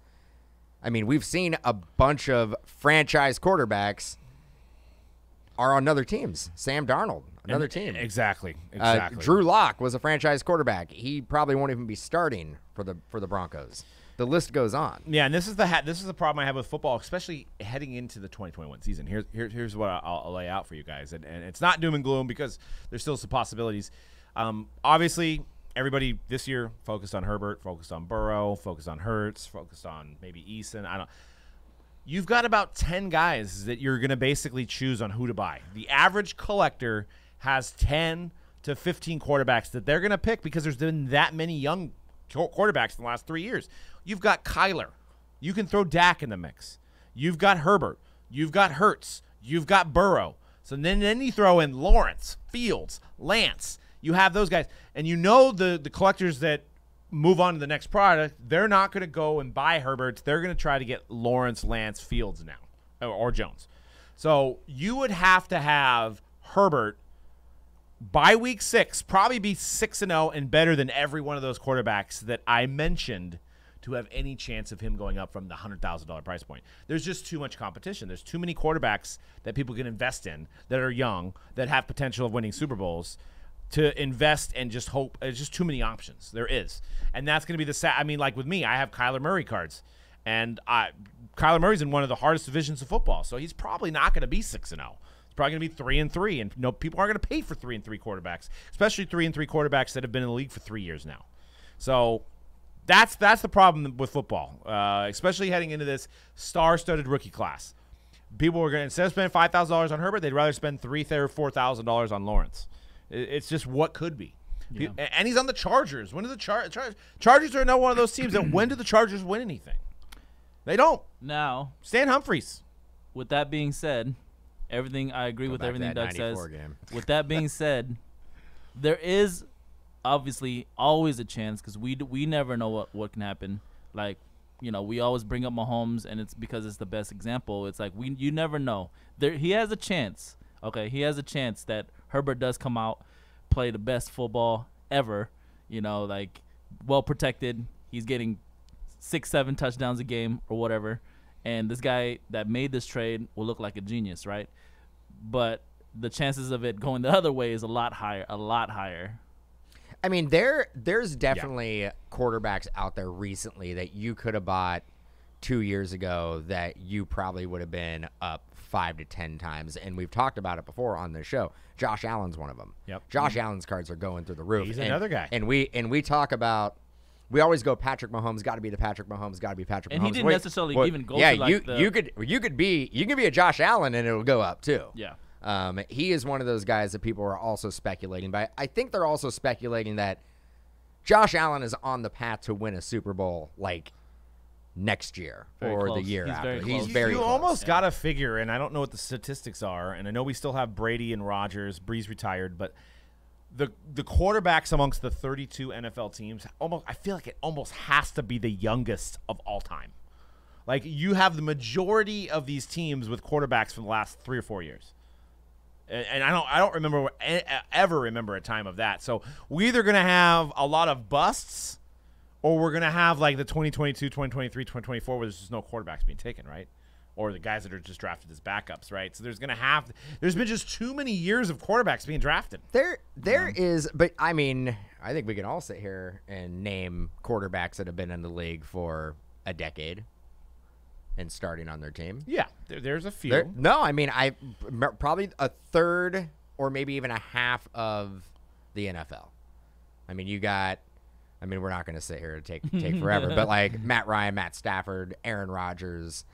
I mean, we've seen a bunch of franchise quarterbacks are on other teams. Sam Darnold, another team. Exactly. Drew Lock was a franchise quarterback. He probably won't even be starting for the Broncos. The list goes on. Yeah, and this is the problem I have with football, especially heading into the 2021 season. Here's what I'll lay out for you guys, and it's not doom and gloom because there's still some possibilities. Obviously, everybody this year focused on Herbert, focused on Burrow, focused on Hurts, focused on maybe Eason. You've got about 10 guys that you're going to basically choose on who to buy. The average collector has 10 to 15 quarterbacks that they're going to pick because there's been that many young quarterbacks in the last 3 years. You've got Kyler. You can throw Dak in the mix. You've got Herbert. You've got Hurts. You've got Burrow. So then you throw in Lawrence, Fields, Lance. You have those guys. And the collectors that move on to the next product, they're not going to go and buy Herbert. They're going to try to get Lawrence, Lance, Fields now, or Jones. So you would have to have Herbert by week 6 probably be 6-0 and better than every one of those quarterbacks that I mentioned to have any chance of him going up from the $100,000 price point. There's just too much competition. There's too many quarterbacks that people can invest in that are young, that have potential of winning Super Bowls to invest and just hope. There's just too many options. There is. And that's going to be like with me, I have Kyler Murray cards. And Kyler Murray's in one of the hardest divisions of football, so he's probably not going to be 6-0. He's probably going to be 3-3, and people aren't going to pay for 3-3 quarterbacks, especially 3-3 quarterbacks that have been in the league for 3 years now. So that's the problem with football, especially heading into this star-studded rookie class. People are going to, instead of spending $5,000 on Herbert, they'd rather spend $3,000 or $4,000 on Lawrence. It's just what could be. Yeah. And he's on the Chargers. When do the Chargers are not one of those teams that when do the Chargers win anything? They don't. Now, Stan Humphries. With that being said, I agree with everything Doug says. Game. With that being said, there is obviously always a chance because we never know what can happen. Like, we always bring up Mahomes, and it's because it's the best example. It's like you never know. He has a chance. Okay, he has a chance that Herbert does come out, play the best football ever. Like well protected. He's getting 6-7 touchdowns a game or whatever. And this guy that made this trade will look like a genius, right? But the chances of it going the other way is a lot higher. I mean, there's definitely quarterbacks out there recently that you could have bought 2 years ago that you probably would have been up 5 to 10 times. And we've talked about it before on the show. Josh Allen's one of them. Yep. Josh Allen's cards are going through the roof. He's another guy. And we talk about, we always go Patrick Mahomes, got to be the Patrick Mahomes, got to be Patrick Mahomes. And he didn't necessarily even go yeah, to like you could be a Josh Allen and it'll go up too. Yeah. He is one of those guys that people are also speculating by. I think they're also speculating that Josh Allen is on the path to win a Super Bowl like next year or the year after. He's very close. You almost got to figure, and I don't know what the statistics are, and I know we still have Brady and Rodgers. Breeze retired, but the quarterbacks amongst the 32 NFL teams, I feel like it almost has to be the youngest of all time. Like, you have the majority of these teams with quarterbacks from the last 3 or 4 years. And I don't ever remember a time of that. So we're either going to have a lot of busts, or we're going to have like the 2022, 2023, 2024 where there's just no quarterbacks being taken, right? Or the guys that are just drafted as backups, right? So there's been just too many years of quarterbacks being drafted. There is, but I mean, I think we can all sit here and name quarterbacks that have been in the league for a decade and starting on their team. Yeah, there's a few. No, I mean, probably a third or maybe even a half of the NFL. I mean, we're not going to sit here and take forever, but like Matt Ryan, Matt Stafford, Aaron Rodgers,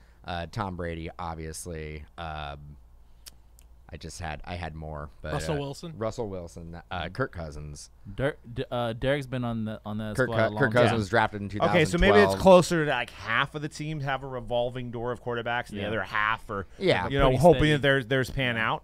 Tom Brady, obviously. I had more, but Russell Wilson, Kirk Cousins. Derek's been on that squad a long Kirk Cousins time. was drafted in 2012. Okay, so maybe it's closer to like half of the teams have a revolving door of quarterbacks, and the other half are, hoping that there's pan out.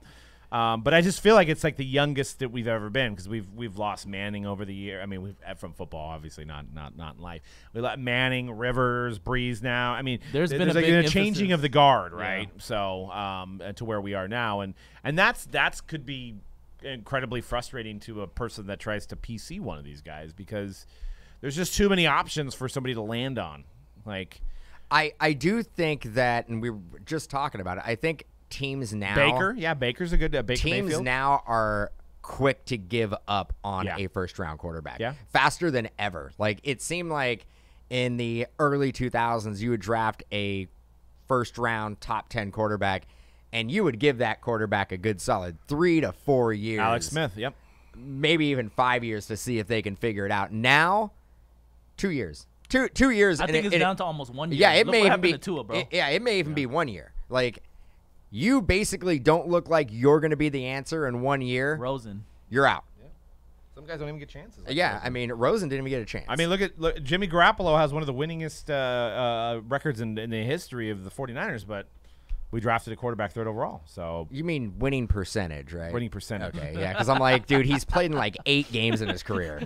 But I just feel like it's like the youngest that we've ever been because we've lost Manning over the year. I mean, we've from football, obviously not in life. We let Manning, Rivers, Breeze now. I mean, there's been like a changing of the guard, right? Yeah. So to where we are now, and that's could be incredibly frustrating to a person that tries to PC one of these guys because there's just too many options for somebody to land on. Like, I do think that, and we were just talking about it. I think. Teams now, Baker's a good Baker teams Mayfield. Now are quick to give up on a first-round quarterback, faster than ever. Like it seemed like in the early 2000s, you would draft a first-round top 10 quarterback, and you would give that quarterback a good solid 3 to 4 years. Alex Smith, maybe even 5 years to see if they can figure it out. Now, 2 years, 2 years. I think it's down to almost 1 year. Yeah, it may even be Tua, bro. It may even be 1 year. Like. You basically don't look like you're going to be the answer in 1 year. Rosen. You're out. Yeah. Some guys don't even get chances. Like Rosen. I mean, Rosen didn't even get a chance. I mean, look Jimmy Garoppolo has one of the winningest records in the history of the 49ers, but we drafted a quarterback third overall. So you mean winning percentage, right? Winning percentage. Okay, yeah, because I'm like, dude, he's played in like 8 games in his career.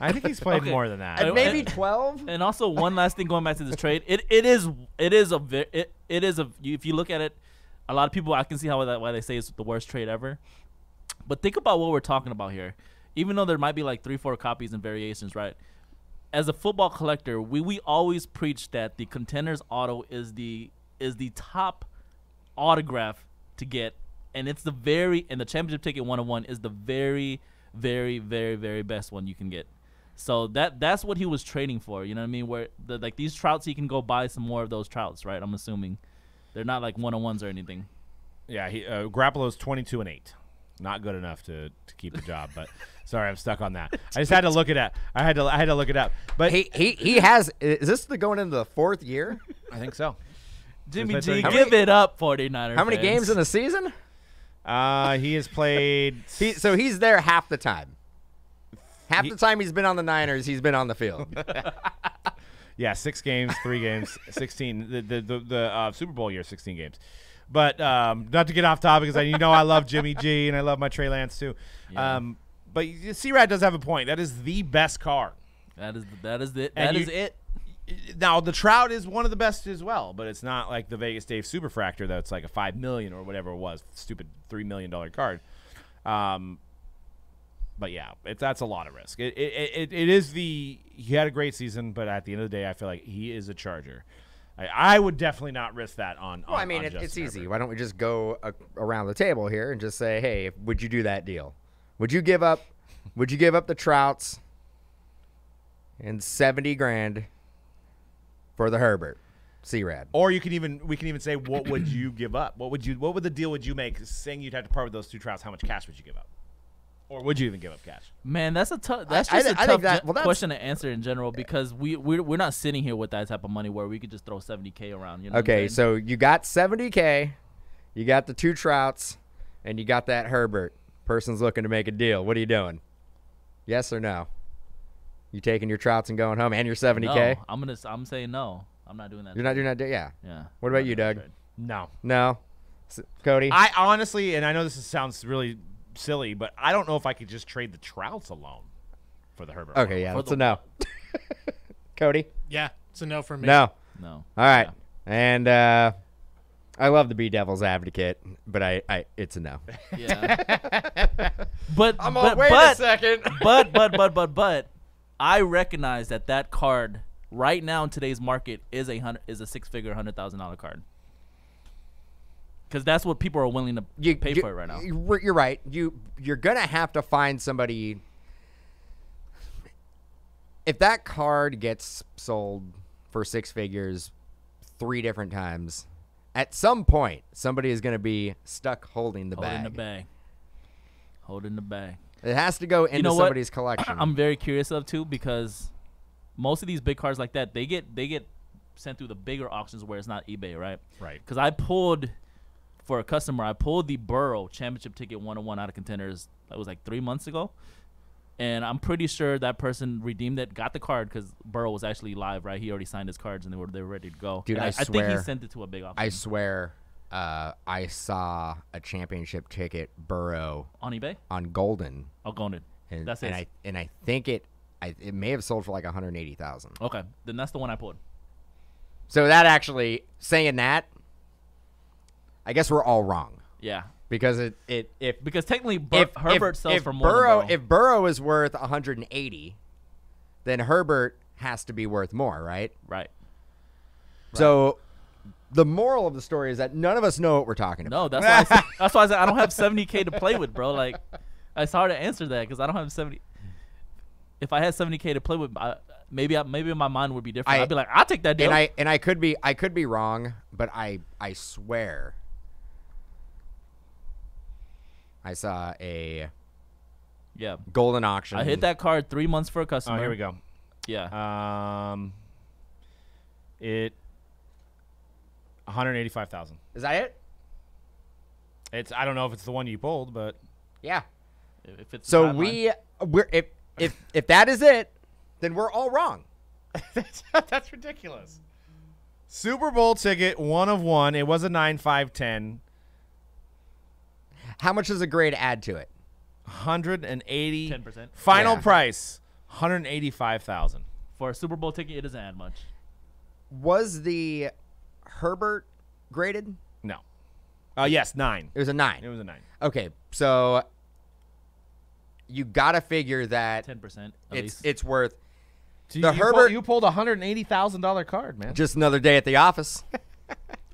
I think he's played more than that. And maybe 12. And also, one last thing going back to this trade, it is if you look at it, a lot of people I can see why they say it's the worst trade ever. But think about what we're talking about here. Even though there might be like 3-4 copies and variations, right? As a football collector, we always preach that the Contenders auto is the top autograph to get, and it's the championship ticket 101 is the very, very, very, very best one you can get. So that's what he was trading for, you know what I mean? Where like these Trouts, he can go buy some more of those Trouts, right? I'm assuming they're not like 101s or anything. Yeah, Garoppolo's 22-8, not good enough to keep the job. But sorry, I'm stuck on that. I just had to look it up. I had to look it up. But he has. Is this going into the 4th year? I think so. Jimmy G, give it up, 49ers. How many games in a season? He has played. So he's there half the time. Half the time he's been on the Niners, he's been on the field. Yeah, 6 games, 3 games, 16. The Super Bowl year, 16 games. But not to get off topic, because I love Jimmy G and I love my Trey Lance too. Yeah. But C-Rad does have a point. That is the best card. That is it. And that is it. Now the Trout is one of the best as well, but it's not like the Vegas Dave Superfractor that's like a $5 million or whatever it was, stupid $3 million card. But yeah, that's a lot of risk. It is he had a great season, but at the end of the day, I feel like he is a Charger. I would definitely not risk that on. Well, I mean, it's easy. Herbert. Why don't we just go around the table here and just say, hey, would you do that deal? Would you give up the Trouts and $70,000 for the Herbert? C-Rad. Or we can even say, what would you give up? What would the deal would you make? Saying you'd have to part with those 2 Trouts, how much cash would you give up? Or would you even give up cash? Man, that's a tough. That's just a tough question to answer in general because we're not sitting here with that type of money where we could just throw $70K around. You know okay, so you got $70K, you got the 2 Trouts, and you got that Herbert. Person's looking to make a deal. What are you doing? Yes or no? You taking your Trouts and going home and your $70K? No, I'm saying no. I'm not doing that. You're not doing that. Yeah. Yeah. What about you, Doug? No. No. Cody. I honestly, and I know this sounds really silly, but I don't know if I could just trade the Trouts alone for the Herbert. Okay, yeah, that's a no. Cody? Yeah, it's a no for me. No. No. All right. Yeah. And I love to be devil's advocate, but it's a no. Yeah. But wait a second. But I recognize that card right now in today's market is a 6-figure $100,000 card. Because that's what people are willing to pay for it right now. You're right. You're gonna have to find somebody if that card gets sold for 6 figures 3 different times, at some point somebody is going to be stuck holding the bag. Holding the bag. It has to go into somebody's collection. I'm very curious of too, because most of these big cards like that, they get sent through the bigger auctions where it's not eBay, right? Right. Because I pulled for a customer, I pulled the Burrow championship ticket 101 out of Contenders. That was like 3 months ago, and I'm pretty sure that person redeemed it, got the card because Burrow was actually live, right? He already signed his cards and they were ready to go. Dude, And I I think he sent it to a big auction. I swear, I saw a championship ticket Burrow on eBay. on Golden. Oh, Golden. And, That's and it. I think it may have sold for like 180,000. Okay, then that's the one I pulled. So that actually saying that, I guess we're all wrong Yeah, because because technically if Herbert sells if for more Burrow, than Burrow. if Burrow is worth 180, then Herbert has to be worth more, right? Right. So the moral of the story is that none of us know what we're talking about. No, that's why. That's why I said I don't have 70K to play with, bro. Like, it's hard to answer that because I don't have 70. If I had 70K to play with, maybe my mind would be different. I'd be like, I'll take that deal. And I could be wrong, but I swear I saw a Yeah. Golden auction. I hit that card 3 months for a customer. Oh, here we go. Yeah. It 185,000. Is that it? It's I don't know if it's the one you pulled, but Yeah. If it's So the timeline. we're if that is it, then we're all wrong. that's ridiculous. Super Bowl ticket 1 of 1. It was a 9/5/10. How much does a grade add to it? 180. 10%. Final Yeah. price 185,000. For a Super Bowl ticket, it doesn't add much. Was the Herbert graded? No. Yes, 9. It was a 9. It was a 9. Okay, so you gotta figure that 10% at least. it's worth The Herbert- you pulled a $180,000 card, man. just another day at the office.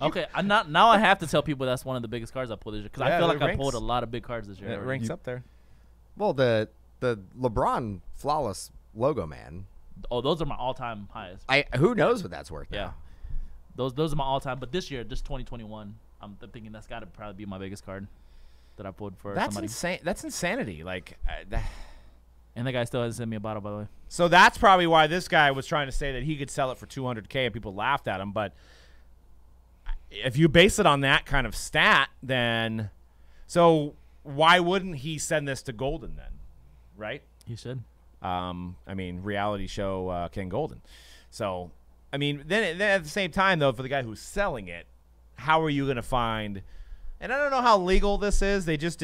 Okay, now I have to tell people that's one of the biggest cards I pulled this year because Yeah, I feel it like I ranks- pulled a lot of big cards this year. It already. ranks up there. Well, the LeBron flawless logo man. Oh, those are my all-time highest. Who knows what that's worth? Yeah, Now. those are my all-time. But this year, just 2021, I'm thinking that's got to probably be my biggest card that I pulled for That's somebody. insane. That's insanity. Like, And the guy still hasn't sent me a bottle, by the way. so that's probably why this guy was trying to say that he could sell it for 200K and people laughed at him. But if you base it on that kind of stat, then so why wouldn't he send this to Golden then, right? He should. I mean, reality show Ken Golden. So, I mean, then at the same time, though, for the guy who's selling it, how are you going to find? And I don't know how legal this is. They just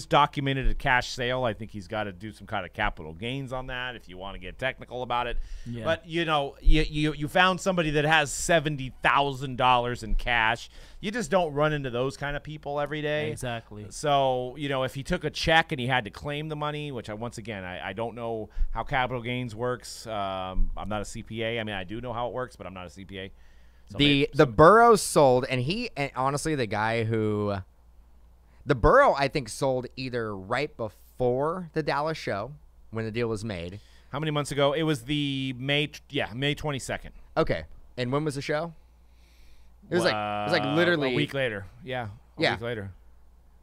documented a cash sale. I think he's got to do some kind of capital gains on that if you want to get technical about it. Yeah. But you found somebody that has $70,000 in cash. You just don't run into those kind of people every day. Exactly. So, if he took a check and he had to claim the money, which once again, I don't know how capital gains works. I'm not a CPA. I mean, I do know how it works, but I'm not a CPA. So The Burrow sold, and honestly, the Burrow I think sold either right before the Dallas show when the deal was made. how many months ago? It was the May 22nd. Okay, and when was the show? It was like literally a week later. Yeah, a week later.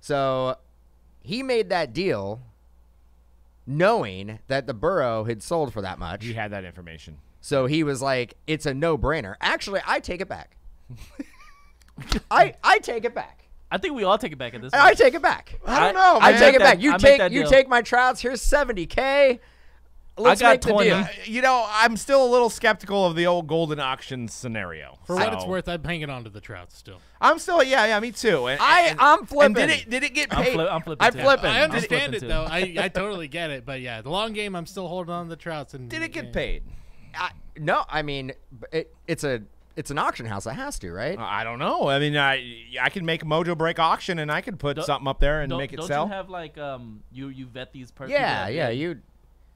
So he made that deal knowing that the Burrow had sold for that much. He had that information. So he was like, it's a no-brainer. Actually, I take it back. I take it back. I think we all take it back at this I point. take it back. I don't know, I man. take it that- back. You I make that take deal. take my Trouts. Here's 70K. Let's got make the 20. deal. I'm still a little skeptical of the old Golden auction scenario. For what it's worth, I'm hanging on to the Trouts still. I'm still, yeah, me too. And, I'm flipping. And did it get I'm paid? I'm flipping. I'm too. flipping. I I'm understand it flipping, though. I totally get it. But yeah, the long game, I'm still holding on to the Trouts. And Did it get paid? No, I mean, it's an auction house. It has to, right? I don't know. I mean, I can make a Mojobreak auction and I could put something up there and make it don't sell. you have like you vet these persons? Yeah.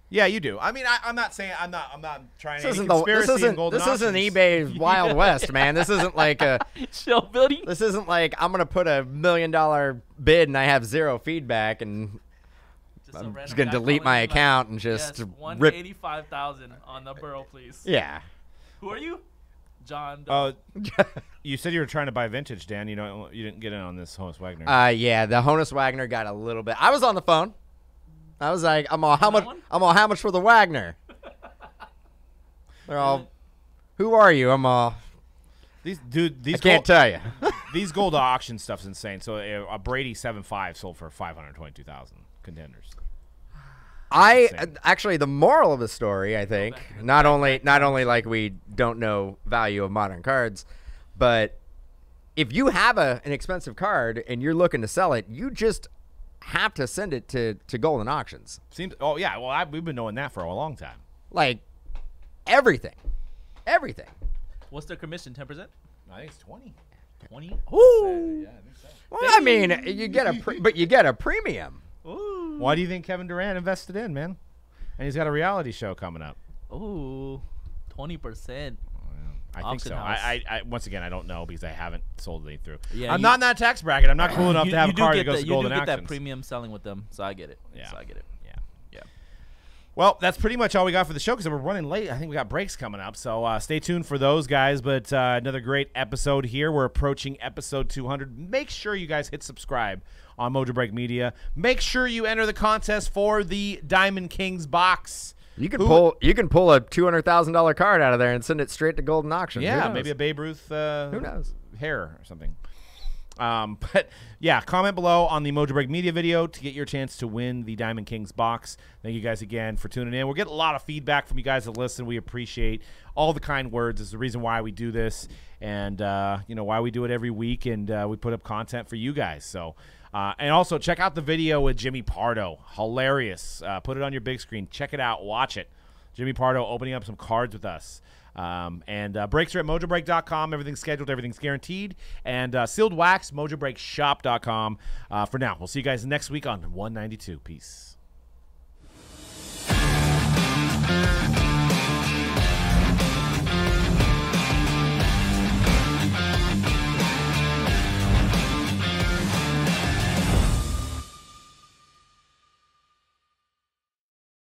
Yeah, you do. I mean, I'm not saying I'm not trying to This isn't conspiracy in Golden this isn't auctions. eBay's Wild West, man. This isn't like Shell building. this isn't like I'm gonna put $1 million bid and I have zero feedback and I'm just gonna delete my account and just rip. 185,000 on the Burrow, please. Yeah. Who are you? John. You said you were trying to buy vintage, Dan. You didn't get in on this Honus Wagner. Yeah, the Honus Wagner got a little bit. I was on the phone. I was like, how much for the Wagner? They're all, who are you? These I can't tell you. These gold auction stuff's insane. So a Brady 7.5 sold for 522,000 Contenders. Actually, the moral of the story, I think, not only like we don't know value of modern cards, but if you have an expensive card and you're looking to sell it, you just have to send it to Golden Auctions. Oh yeah, well we've been knowing that for a long time. Like everything. What's their commission? 10%? I think it's 20. 20? Ooh. Yeah, I think so. Well, I mean, you get a premium. Ooh. Why do you think Kevin Durant invested in, man? And he's got a reality show coming up. Ooh. 20%. I think so. I once again, I don't know because I haven't sold any through. Yeah, I'm not in that tax bracket. I'm not cool enough to have a card that goes to Golden Auctions. You do get Auctions. that premium selling with them, so I get it. Yeah. So I get it. Yeah. Well, that's pretty much all we got for the show because we're running late. I think we got breaks coming up, so stay tuned for those, guys. But another great episode here. We're approaching episode 200. Make sure you guys hit subscribe on Mojobreak Media. Make sure you enter the contest for the Diamond Kings box. You can pull a $200,000 card out of there and send it straight to Golden Auction. Yeah, maybe a Babe Ruth who knows hair or something. But yeah, comment below on the Mojobreak Media video to get your chance to win the Diamond Kings box. Thank you guys again for tuning in. We're getting a lot of feedback from you guys that listen. We appreciate all the kind words. It's the reason why we do this, and why we do it every week, and we put up content for you guys. So. And also, check out the video with Jimmy Pardo. Hilarious. Put it on your big screen. Check it out. Watch it. Jimmy Pardo opening up some cards with us. Breaks are at Mojobreak.com. Everything's scheduled. Everything's guaranteed. And sealed wax, Mojobreakshop.com. For now, we'll see you guys next week on 192. Peace.